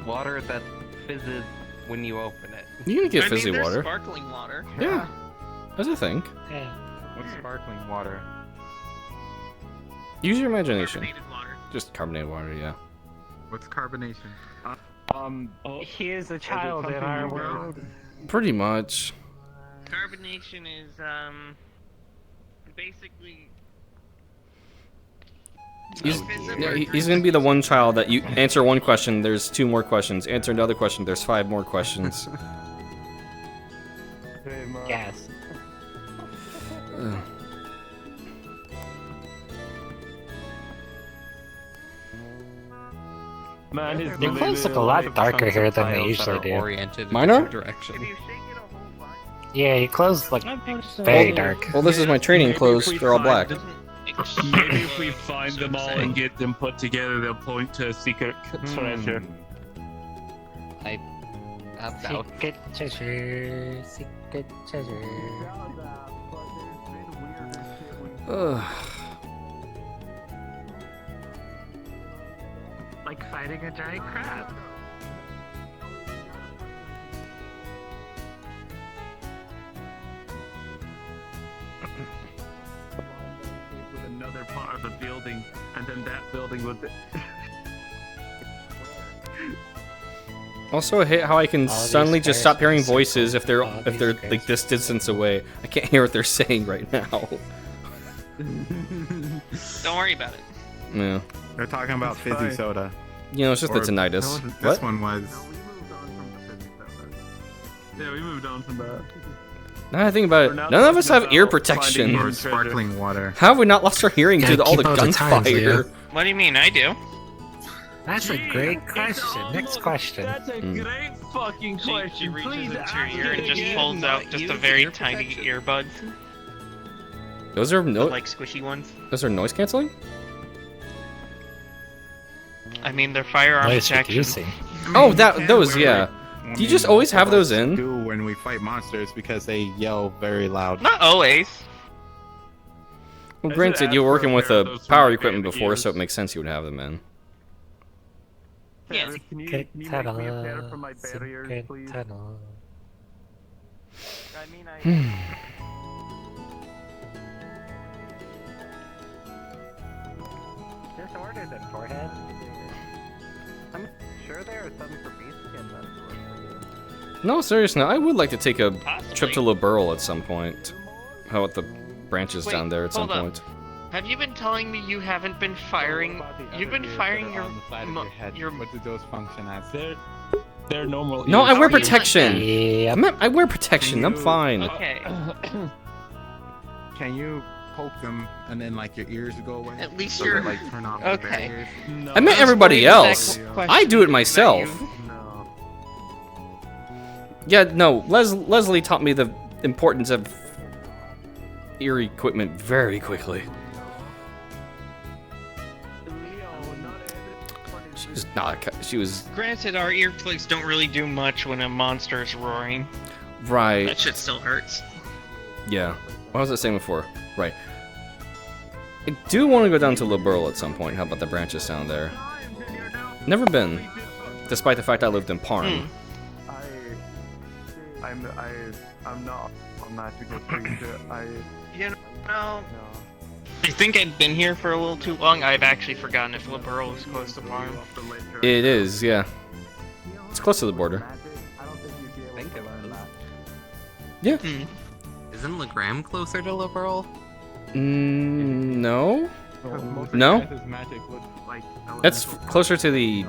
Water that fizzes when you open it. You can get I mean, fizzy there's water. sparkling water. Yeah, that's a thing. Yeah. What's sparkling water? Use your imagination. Carbonated water. Just carbonated water, yeah. What's carbonation? Oh, He is a child in our world. Pretty much. Carbonation is basically. He's, Fizz no, or he's gonna be the one child that you answer one question, there's 2 more questions. Answer another question, there's 5 more questions. Yes. Ugh. man, his Your clothes look a lot darker here than they usually do. Oriented Mine in are? your direction. If you shake it a whole bunch, Yeah, your clothes look I think so. very dark. Well, this is my training clothes. They're all black. it Maybe if we find them all and get them put together, they'll point to a secret treasure. That's out. Secret treasure, secret treasure. Ugh. Like fighting a giant crab. With another part of the building, and then that building would. Also, I hate how I can All these suddenly just stop hearing squares are voices circles. if they're All if they're these like squares. this distance away. I can't hear what they're saying right now. Don't worry about it. Yeah. They're talking about It's fizzy fine. soda. You know, it's just the Or- tinnitus. This What? one was. Yeah, we moved on from that. Now I think about it, We're now none of us have talking ear about protection. finding Or treasure. sparkling water. How have we not lost our hearing Gotta to all the keep up with the times, gunfire? Leo. What do you mean? I do. That's a great question. Next question. That's a great fucking question. She reaches Please into ask her ear it and just again. pulls out just a use very ear tiny protection. earbuds, Those are the, like squishy ones. those are noise canceling? I mean, they're firearm Nice protection. reducing. Oh, We that can't those, wear yeah. it. I Do you just mean, always have some of those us in? Do when we fight monsters because they yell very loud. Not always. Well, I should granted, ask you were for a working with pair of a those for power my equipment band before, so it ears. makes sense you would have them in. Yeah. Can you Secret make me a pair tunnel. for my barriers, Secret please? tunnel. I mean, I. Just ordered it, forehead. I'm sure there are some for beast skin that's worth No, seriously, I would like to take a Possibly. trip to Liberl at some point. How about the branches Wait, down there at some hold up. point? Have you been telling me you haven't been firing? You've been firing your your. What do those function as? They're normal. No, I ears. wear How are you protection. Yep. I wear protection. I'm you- fine. Okay. Can you poke them and then like your ears go away? At least So you're- they, like turn off okay. the barriers? No. I meant was everybody worried that else. question I do it was myself. about you. No. Yeah, no. Leslie taught me the importance of ear equipment very quickly. She was not. She was Granted, our earplugs don't really do much when a monster's roaring. right. That shit still hurts. Yeah. What was I saying before? Right. I do want to go down to Liberl at some point. How about the branches down there? Never been, despite the fact I lived in Parm. I'm not a magical creature. You know, I think I've been here for a little too long. I've actually forgotten if Liberal is close to Parm. It is, yeah. It's close to the border. Think of it. Yeah. Hmm. Isn't Legram closer to Liberal? No. No. That's closer to the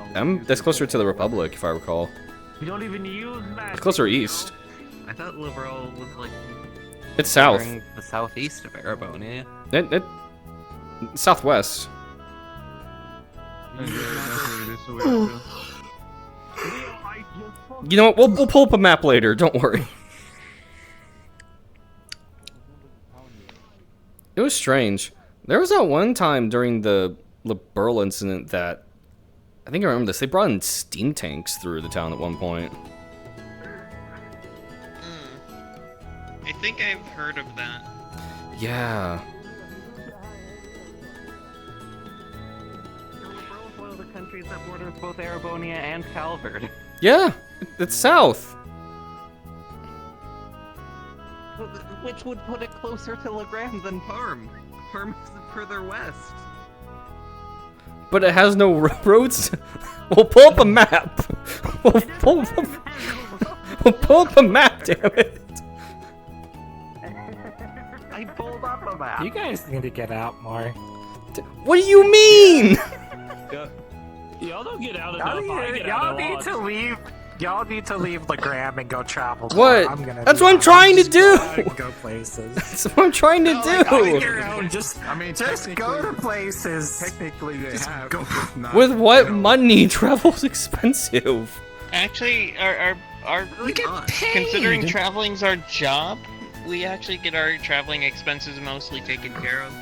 that's closer to the Republic, if I recall. We don't even use magic. It's closer east. I thought Liberal was like It's south. bordering the southeast of Erebone. It southwest. You know what? We'll pull up a map later. Don't worry. It was strange. There was that one time during the Liberl incident that I think I remember this. They brought in steam tanks through the town at one point. I think I've heard of that. Yeah. Liberal is one of the countries that borders both Erebonia and Calvert. Yeah. It's south. Which would put it closer to Legram than Parm. Parm is further west. But it has no roads. We'll pull up a map. We'll pull up a map, damn it. I pulled up a map. You guys need to get out more. What do you mean? Y'all don't get out Y'all enough. I need, get y'all out a need lot. to leave. Y'all need to leave Legram and go travel. What? I'm gonna That's be what I'm honest. trying to Just do. Go, out and go places. That's what I'm trying to do. Your own, just I mean, just go to technically- places. Technically, they Just have. go. just not, With what you know, money? Travel's expensive. Actually, our You get paid. considering traveling's our job, we actually get our traveling expenses mostly taken care of.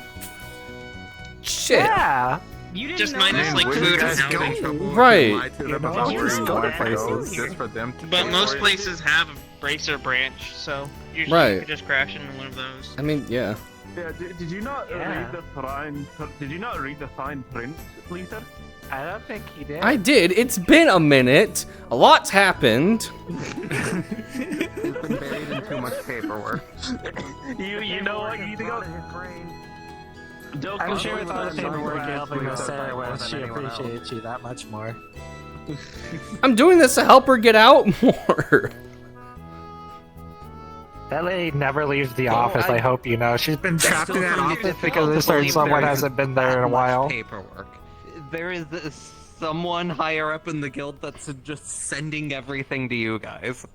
Shit. Yeah. You didn't Just know minus, that? like, Where food you and guys get in housing. trouble? Right. Lie to them You know, about you where just you go want there. places Here. just for them to. But pay most for it. places have a bracer branch, so usually Right. you could just crash into one of those. I mean, yeah. Yeah, did you not Yeah. read the fine? Did you not read the fine print, Luther? I don't think he did. I did. It's been a minute. A lot's happened. He's been buried in too much paperwork. You know what? You need to go. Don't I'm go sure with all the to paperwork you're Sunrise helping with Sarah more with, than she anyone else. appreciates you that much more. I'm doing this to help her get out more. That lady never leaves the office, I hope you know. She's been trapped in that office because a certain someone hasn't been there in a while. Paperwork. There is someone higher up in the guild that's just sending everything to you guys.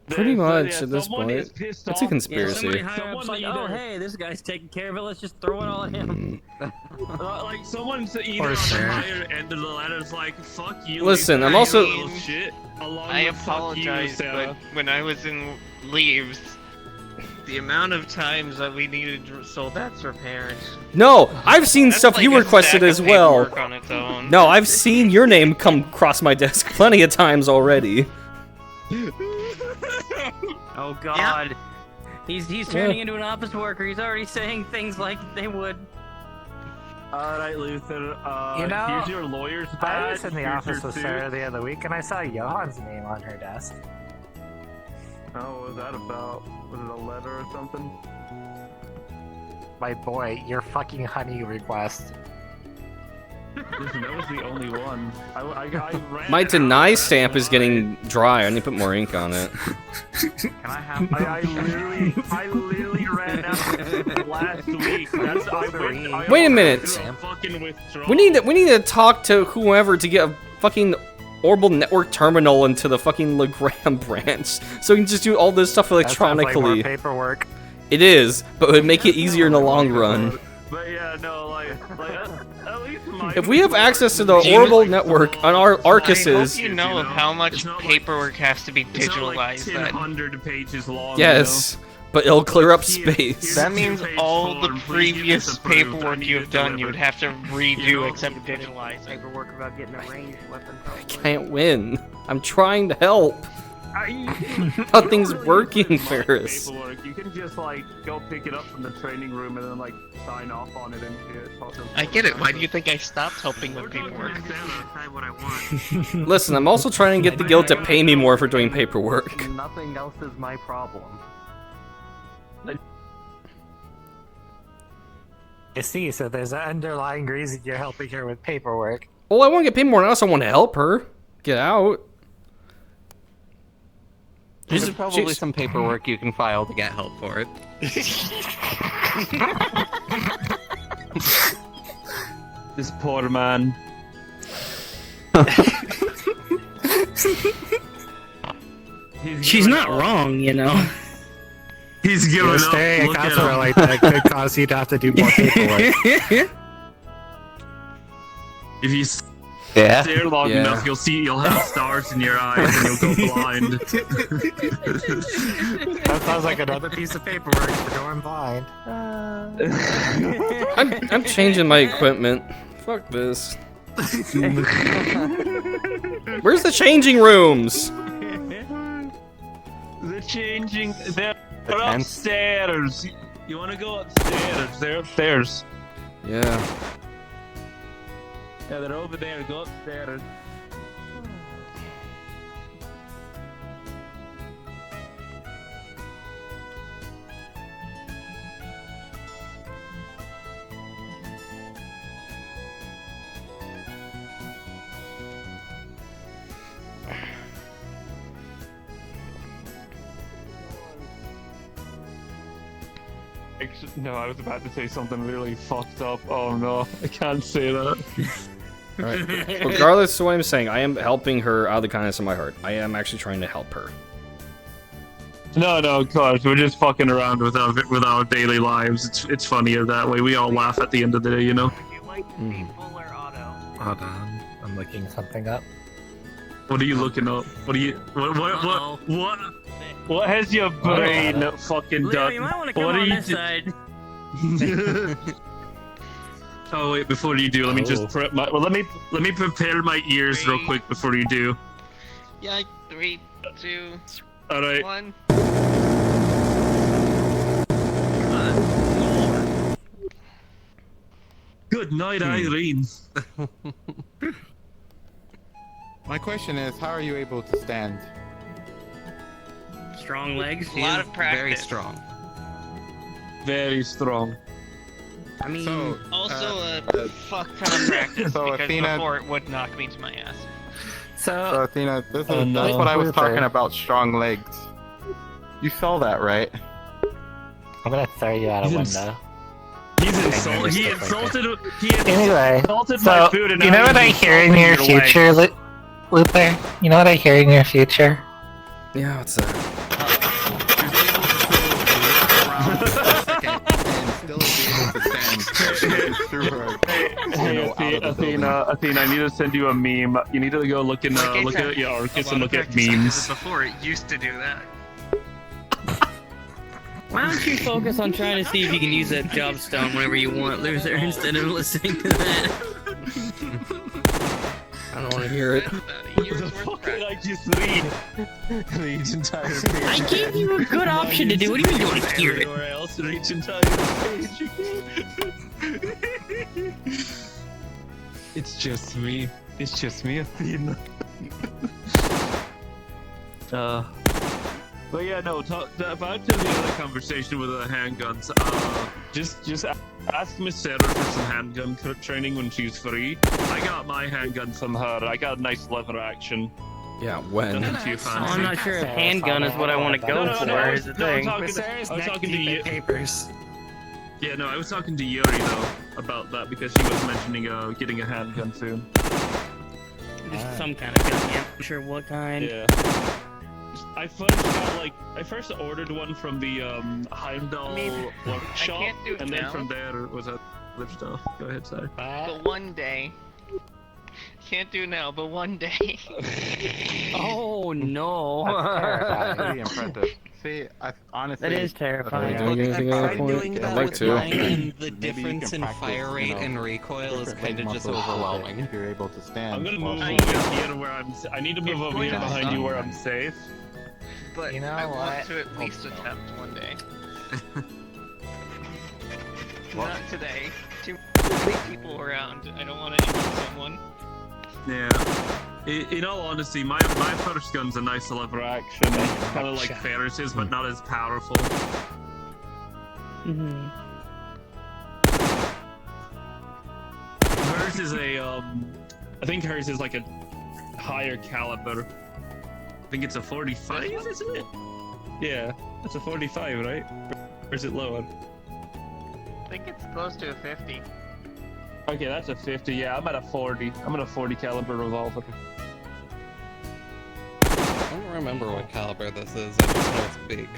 Pretty much Yeah, at this someone point. is pissed It's a off. conspiracy. Somebody higher Someone up's like, either- oh hey, this guy's taking care of it. Let's just throw it all at him. Like someone's either Or on the Sarah. higher end of the ladder is like, fuck you. Listen, Lisa, I'm you also- little shit, along I with fuck you, apologize, Sarah. but when I was in leaves, the amount of times that we needed soldats repaired. No, I've seen That's stuff like you a requested stack as of well. paperwork on its own. No, I've seen your name come across my desk plenty of times already. Oh god. He's turning into an office worker. He's already saying things like they would. Alright, Luther, You know, here's your lawyer's I badge. was in the here's office your with suit. Sarah the other week and I saw Johan's name on her desk. Oh, what was that about? Was it a letter or something? My boy, your fucking honey request. Listen, that was the only one. I ran My out deny of stamp is that getting dry. I need to put more ink on it. Can I have? I literally ran out last week. That's I Wait a minute. Fucking withdrawal. We need to talk to whoever to get a fucking orbital network terminal into the fucking Legram branch, so we can just do all this stuff That sounds like more electronically. paperwork. It is, but it would make it easier in the long run. But yeah, no, like at least my. If we have access to the orbital network on our I Arcuses, hope you know of how much It's not like- paperwork has to be It's not like digitalized. That 100 pages long. yes, but it'll clear up space. that means all the previous paperwork you have done, you would have to redo except digitalize it. Paperwork about getting a ranged weapon. Can't win. I'm trying to help. Nothing's working, Ferris. Paperwork. You can just like go pick it up from the training room and then like sign off on it and shit. I get it. Why do you think I stopped helping with paperwork? What I want. Listen, I'm also trying to get the guild to pay me more for doing paperwork. Nothing else is my problem. You see, so there's an underlying reason you're helping her with paperwork. Well, I want to get paid more, and I also want to help her get out. There's probably she's- some paperwork you can file to get help for it. This poor man. She's not wrong, you know. He's giving up. Staying a Look at counselor him. like that could cause you to have to do more paperwork. If you Yeah. stare long Yeah. enough, you'll have stars in your eyes and you'll go blind. That sounds like another piece of paperwork for going blind. I'm changing my equipment. Fuck this. Where's the changing rooms? They're changing. They're tents? upstairs. You want to go upstairs? They're upstairs. Yeah. Yeah, they're over there. Go upstairs. No, I was about to say something really fucked up. Oh no, I can't say that. Alright. Regardless of what I'm saying, I am helping her out of the kindness of my heart. I am actually trying to help her. No, of course, we're just fucking around with our daily lives. It's funnier that way. We all laugh at the end of the day, you know. Would you like to be full or auto? Hold on, I'm looking something up. What are you looking up? What are you? What has your brain fucking Leo, done? you might want to come What are on you this do- side. Oh wait, before you do, let me just prep my. Well, let me prepare my ears real quick before you do. Yeah, 3, 2, All right. 1. Good night, Irene. My question is, how are you able to stand? Strong legs. A lot of practice. Very strong. Very strong. I mean, So, Also a fuck ton of practice So, because Athena- before it would knock me to my ass. so Athena, that's no. what I was Luther. talking about. Strong legs. You saw that, right? I'm gonna throw you out a You didn't window. He's insulted. He Anyway, insulted so my food, and you now know what I he's hear in insulting your legs. future, Luther? You know what I hear in your future? Yeah, what's that? Hey, Athena, I need to send you a meme. You need to go look in, look at your Arcus and look at memes. Before it used to do that. why don't you focus on trying to see if you can use that job stone whenever you want, Luther, instead of listening to that? I don't want to hear it. About a year's worth of What did practice. I just read? Read entire page. I gave you a good option to do. What do you mean you want to hear it? Anywhere else, read entire page. It's just me. It's just me, Athena. But yeah, no. Back to the other conversation with the handguns. Just ask Miss Sarah for some handgun training when she's free. I got my handgun from her. I got a nice lever action. Yeah, when? Nothing too Oh, fancy. I'm not sure if handgun is what I want to go No, for. Is the thing. I was talking to you. papers. Yeah, no, I was talking to Yuri though about that because she was mentioning getting a handgun soon. Just some kind of gun. Yeah, I'm not sure what kind. Yeah. I first ordered one from the Heimdall workshop, can't do it and then now. from there was other stuff. Go ahead, sorry. But one day. Can't do now, but one day. Oh no. Pretty impressive. See, honestly, That is terrifying. Are we doing anything at that point? I'd like to. And the Maybe you difference can in practice, fire rate you know, and recoil is different kind of leg just muscles so that overwhelming. If you're able to stand. I'm gonna move while- over here where I need to move over here going to behind you suck. where I'm safe. But You know I want what? to at least attempt one day. Not today. Too many people around. I don't want to injure someone. Yeah. In all honesty, my first gun's a nice lever action, kind of like Ferris's, but not as powerful. Mhm. Hers is I think hers is like a higher caliber. I think it's a 45, isn't it? Yeah, it's a 45, right? Or is it lower? I think it's close to a 50. Okay, that's a 50. Yeah, I'm at a 40. I'm at a 40 caliber revolver. I don't remember what caliber this is. I just know it's big.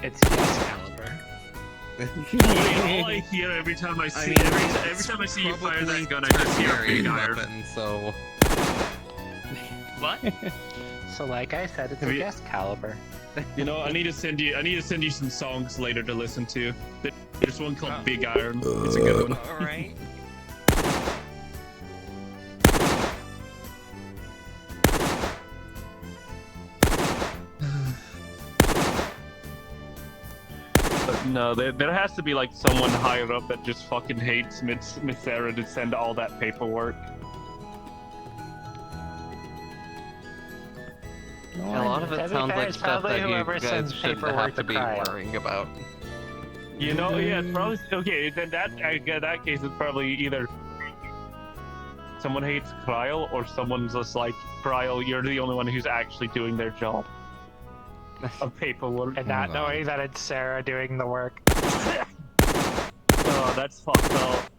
It's yes caliber. All I hear every time I see every time I see you fire that gun, I just hear a big iron. weapon, so What? So like I said, it's Have a you- guess caliber. You know, I need to send you some songs later to listen to. There's one called Big Iron. It's a good one. Alright. But no, there has to be like someone higher up that just fucking hates Miss Sarah to send all that paperwork. a lot of To it be sounds fair, like it's stuff probably that you whoever guys sends shouldn't paperwork have to be Cryo. worrying about. You know, yeah, it's probably okay. Then that case is probably either someone hates Cryle or someone's just like Cryle. You're the only one who's actually doing their job of paperwork. And not Hold on. knowing that it's Sarah doing the work. Oh, that's fucked up.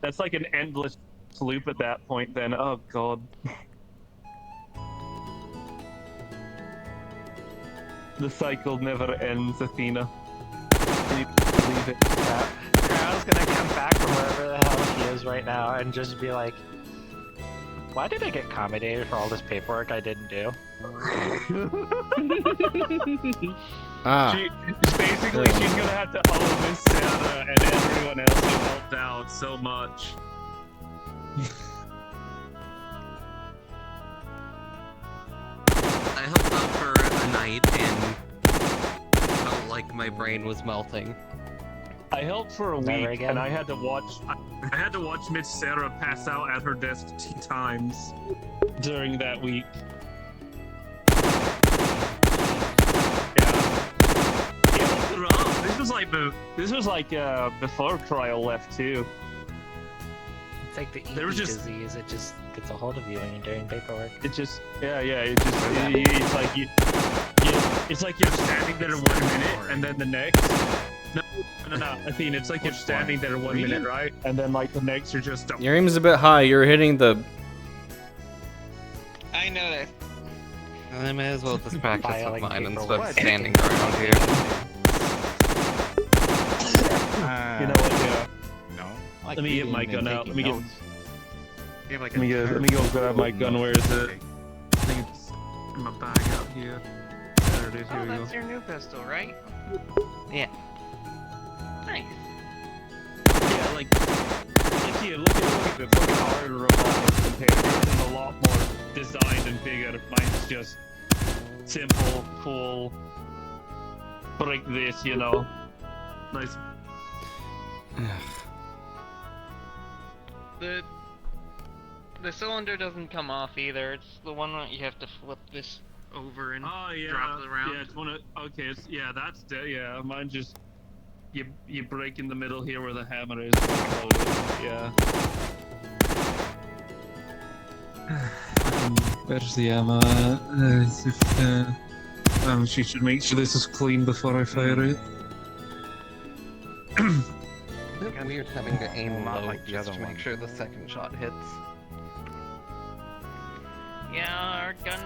That's like an endless loop at that point. Then, oh god. The cycle never ends, Athena. Can you believe it? Crow's gonna come back from wherever the hell he is right now and just be like, Why did I get accommodated for all this paperwork I didn't do? Basically, she's gonna have to owe Miss Sarah and everyone else who helped out so much. I helped out for a night and felt like my brain was melting. I helped for a Never week, again. and I had to watch Miss Sarah pass out at her desk 2 times during that week. Yeah, it was rough. This was like before trial left too. It's like the There was ED just- disease. It just gets a hold of you when you're doing paperwork. It's like you're standing there 1 minute and then the next. No. Athene, it's like you're standing there 1 minute, right? And then like the next you're just. Your aim is a bit high. You're hitting the. I know that. I may as well just practice with Filing mine instead of paperwork. standing around here. You know what? Yeah. No. Let me get my gun out. Let me go grab my gun. Where is it? I think it's in my bag out here. There it is. Here Oh, we go. that's your new pistol, right? Yeah. Nice. Yeah, like here, look at the fucking harder revolver compared. Yours is a lot more designed and bigger. Mine's just simple, cool. But like this, you know. Nice. The cylinder doesn't come off either. It's the one that you have to flip this over and Oh yeah. drop it around. Yeah, it's one of that's yeah. Mine just you break in the middle here where the hammer is. Yeah. Where's the ammo? She should make sure this is clean before I fire it. A bit weird having to aim Not low like the just other to make one. sure the second shot hits. Yeah, our guns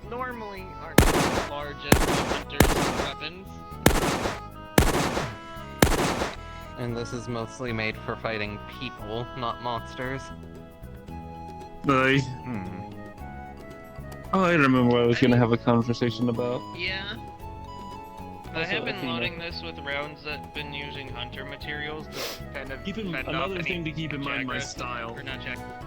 normally aren't as large as the hunter's weapons. And this is mostly made for fighting people, not monsters. Aye. Oh, I remember what I was gonna have a conversation about. Yeah. I Also, have been Athena. loading this with rounds that have been using hunter materials to kind of fend off Another any thing to keep in mind, my Jagras- style. Or not Jagras,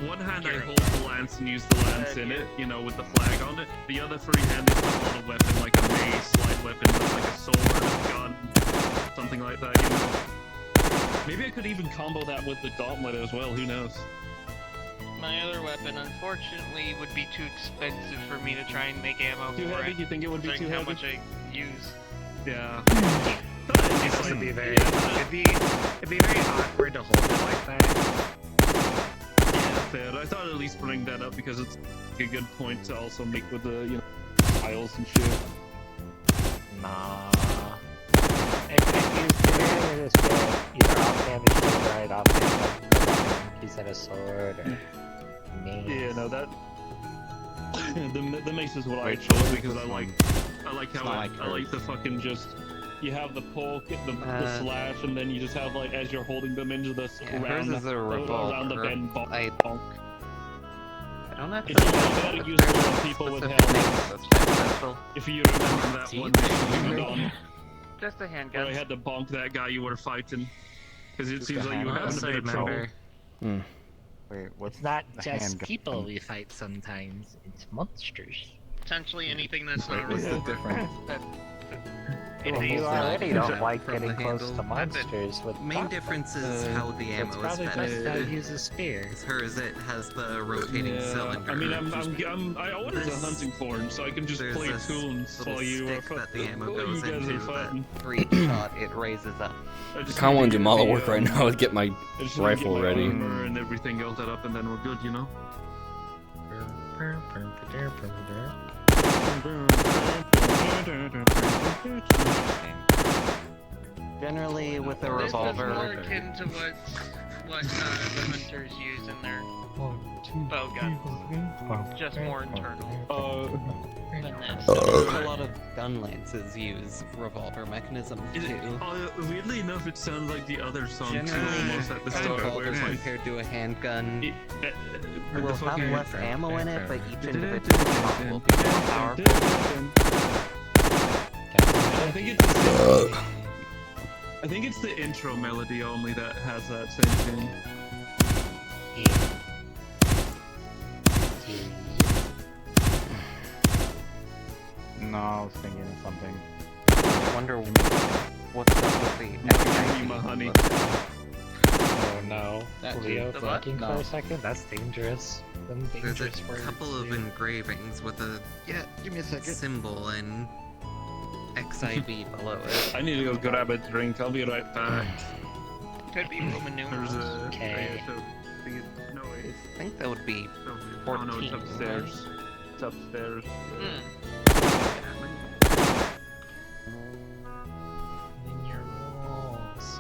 One hand I Hero. hold the lance and use the lance in it, you know, with the flag on it. The other free hand is a little weapon, like a mace, light weapon, like a sword, a gun, something like that, you know. Maybe I could even combo that with the gauntlet as well, who knows? My other weapon, unfortunately, would be too expensive for me to try and make ammo Too for heavy? it. You think it would be Considering too how heavy? much I use. Yeah. This would be very. It'd be very awkward to hold it like that. Yeah, fair. I thought I'd at least bring that up because it's a good point to also make with the, you know, tiles and shit. Nah. If you really just get either offhand or shield right offhand, like use that as sword or mace. Yeah, no, that the mace is what I Wait, chose so because this I like It's how not I like like the fucking just you have the poke, the slash, and then you just have like as you're holding them into the Yeah, round, hers is a around the revolver. bend bonk. I bonk. don't have to It's also very useful on people with helmets. special. If you remember that one mission we went on Just a where I handgun. had to bonk that guy you were fighting, because it Just seems a like you were handgun? having a Also bit of trouble. remember, Wait, what's It's not the just handgun? people we fight sometimes, it's monsters. Essentially anything that's Wait, not what's the revolver. difference? Well, holds you the already don't handle like from getting the close handle. to monsters with main gauntlets. difference is how the So it's ammo is probably best fed. to use a spear. Hers, it has the rotating cylinder. I mean, which is I ordered a This- hunting horn, so I can just there's play this tunes little while you are stick that the ammo while goes you guys into are fighting. that for each shot it raises up. I I just kind of want need to do get model the, work right now to get my I just need to rifle get my ready. armor and everything else set up, and then we're good, you know. Generally, with a This is more revolver, akin to what the hunters use in their bow guns. Just more internal than this. there's a lot of gun lances use revolver mechanisms too. Weirdly enough, it sounds like the other song too, Generally, almost at the start, where revolvers it's like compared to a handgun will the have fucking- less ammo in it, but each individual shot will be more powerful. I think it's the same. I think it's the intro melody only that has that same thing. No, I was thinking of something. I wonder what's up with the You, my honey. Oh no. That Leo too. The what? thinking for No. a second? That's dangerous. Them There's a dangerous words. couple of dude. engravings with a Yeah, give me a second. symbol and XIB below it. I need to go grab a drink. I'll be right back. Could be Roman There's numerals. a. Okay. No, I think that would be oh no, it's 14, upstairs. It's upstairs. Hmm. In your walls.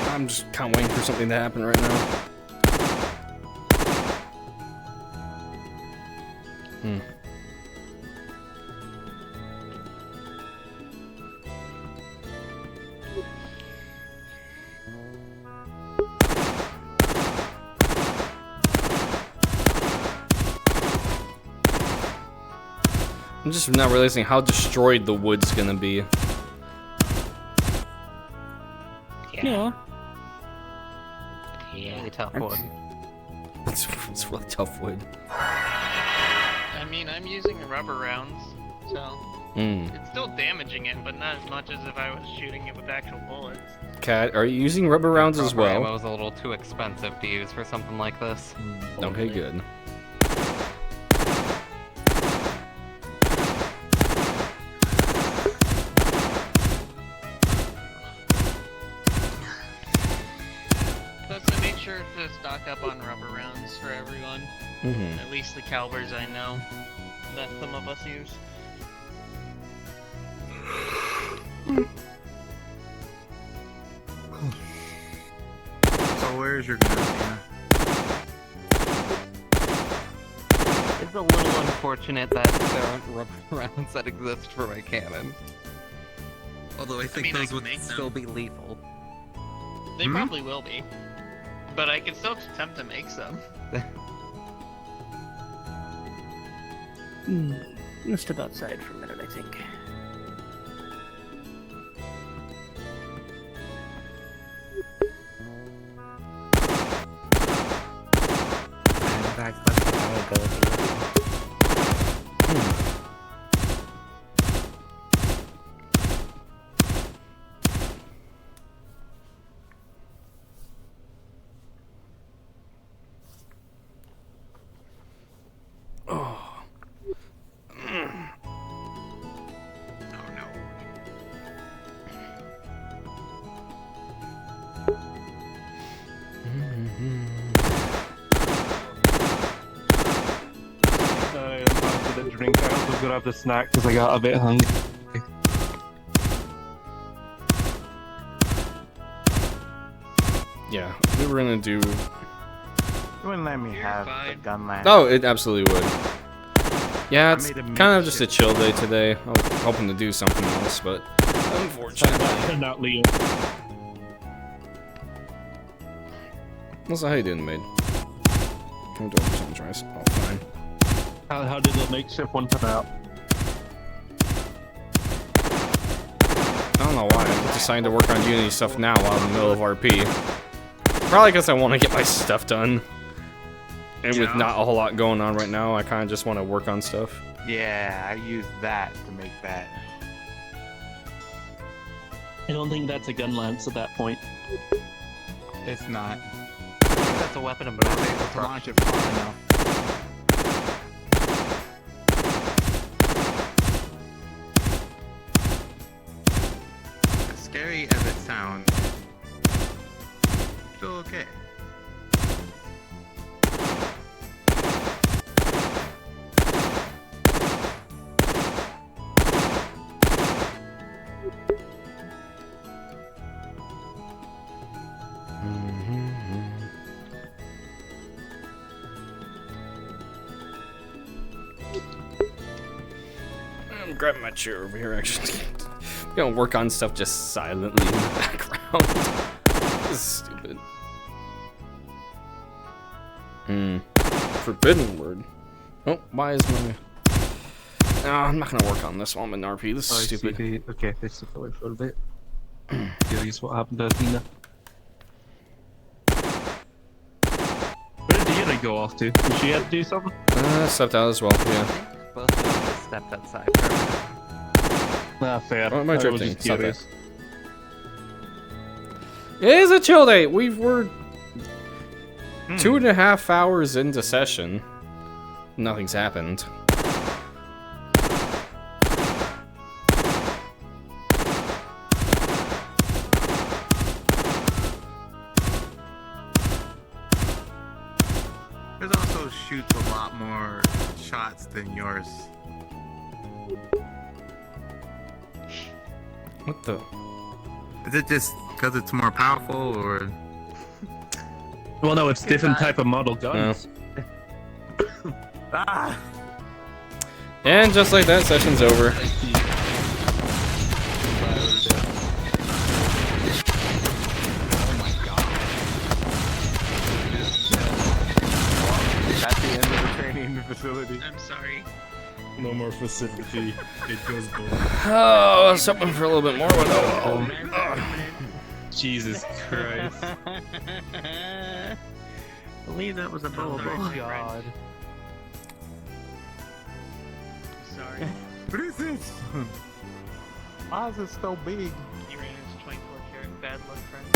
I'm just kind of waiting for something to happen right now. Hmm. I'm just not realizing how destroyed the wood's gonna be. Yeah. really tough wood. It's really tough wood. I mean, I'm using rubber rounds, so Hmm. it's still damaging it, but not as much as if I was shooting it with actual bullets. Cat, are you using rubber rounds as Rubber ammo well? is a little too expensive to use for something like this. Okay, good. Plus, I made sure to stock up on rubber rounds for everyone. Mm-hmm. At least the calibers I know that some of us use. So where's your gun? It's a little unfortunate that there aren't rubber rounds that exist for my cannon. Although I think mean, I those can would make them. still be lethal. They probably will be. But I can still attempt to make some. Let's step outside for a minute, I think. In fact, that's how it goes. Sorry, I'm back with the drink. I also grabbed the snack because I got a bit hungry. Yeah, we were gonna do. You wouldn't let me You're have fine. the gun land. Oh, it absolutely would. Yeah, it's made a kind of just a makeshift chill day today. I was hoping to do something else, but unfortunately. Turned out Leo. Also, how you doing, maid? I'm doing something tries. Oh, fine. How did the makeshift one turn out? I don't know why. I'm deciding to work on Unity stuff now while I'm in the middle of RP. Probably because I want to get my stuff done. And with not a whole lot going on right now, I kind of just want to work on stuff. Yeah, I used that to make that. I don't think that's a gun lance at that point. It's not. That's a weapon of But I was mass able to destruction. launch it far enough. As scary as it sounds, still okay. grab my chair over here, actually. I'm gonna work on stuff just silently in the background. This is stupid. Forbidden word. Oh, why is my... No, I'm not gonna work on this one with RP. This is stupid. Okay, this is away for a bit. Curious what happened to Athena. Where did Deirdre go off to? Did she have to do something? Stepped out as well, yeah. Both of us stepped outside. Nah, fair. Oh, am I was drifting? just Stop curious. It is a chill day! We're 2.5 hours into session. Nothing's happened. His also shoots a lot more shots than yours. What the? Is it just because it's more powerful, or? Well, no, it's different type of model guns. Ah! And just like that, session's over. That's the end of the training facility. I'm sorry. No more facility. It goes boom. Oh, I was hoping for a little bit more, but oh. Jesus Christ. I believe that was a bubble. Oh, God. Sorry. What is this? Why is it so big? You ran into 24 karat bad luck, friend.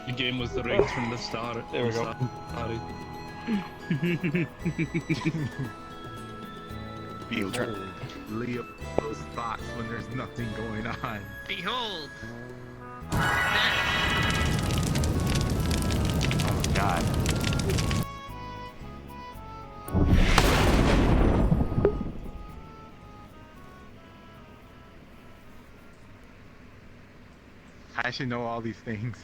The game was rigged from the start. There we go. Behold, lay up those thoughts when there's nothing going on. Behold! Oh God. I should know all these things.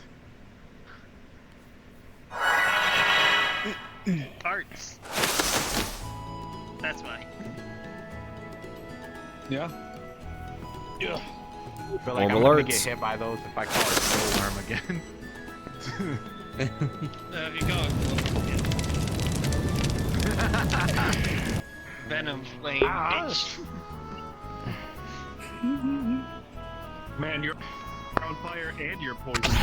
Parts. That's why. Yeah. Yeah. I feel like All I'm gonna alerts. get hit by those if I call it snow worm again. You go. Venom flame. bitch. Man, you're on fire and you're poisoned.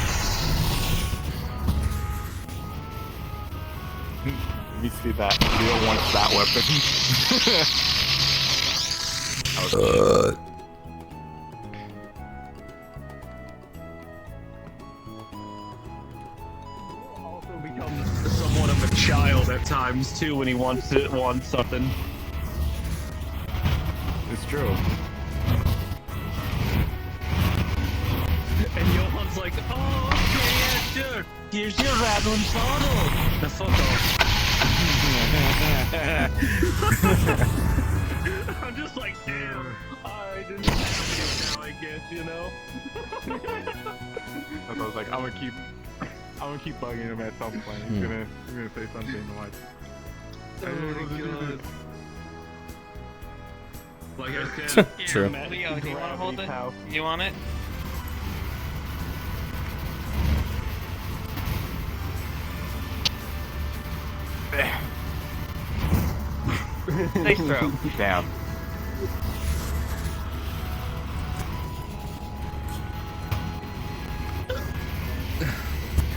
Let me see that. You don't want that weapon. Also becomes somewhat of a child at times too when he wants something. It's true. And Johan's like, oh, okay, yeah, sure. Here's your rattling bottle. The fuck off. I'm just like, damn, I didn't have it now, I guess, you know? I was like, I'm gonna keep bugging him at some point. He's gonna say something. Watch. Oh my God. Like I said, True. Leo, do you want to hold it? You want it? Nice throw. Damn.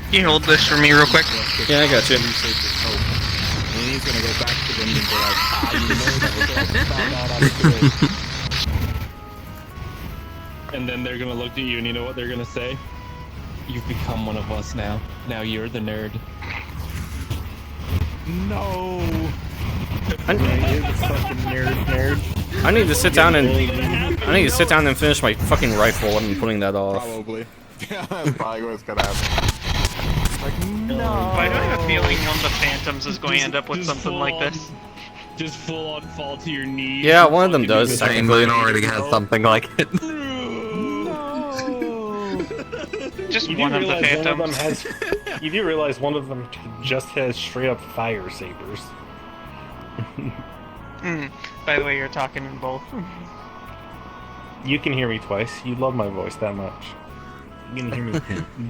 Can you hold this for me real quick? Yeah, I got you. And he's gonna go back to them and be like, and then they're gonna look at you and you know what they're gonna say? You've become one of us now. Now you're the nerd. no. I need to sit down and finish my fucking rifle and putting that off. Probably. Yeah, that's probably what's gonna happen. Like, no. Why do I have a feeling one of the Phantoms is going to end up with something like this? Just full on fall to your knees. Yeah, one of them does. Same Technically, Lane already has something like it. No. Just You one do of the realize Phantoms. One of them has You do realize one of them just has straight up fire sabers. By the way, you're talking in both. You can hear me twice. You love my voice that much. You can hear me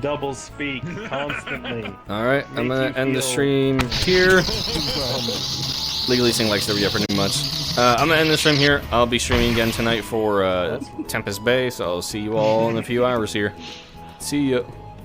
double speak constantly. Alright, I'm Make gonna you end the feel stream here. overwhelmed. Legally Sing likes to yeah, pretty much. I'm gonna end the stream here. I'll be streaming again tonight for Tempest Bay, so I'll see you all in a few hours here. See ya.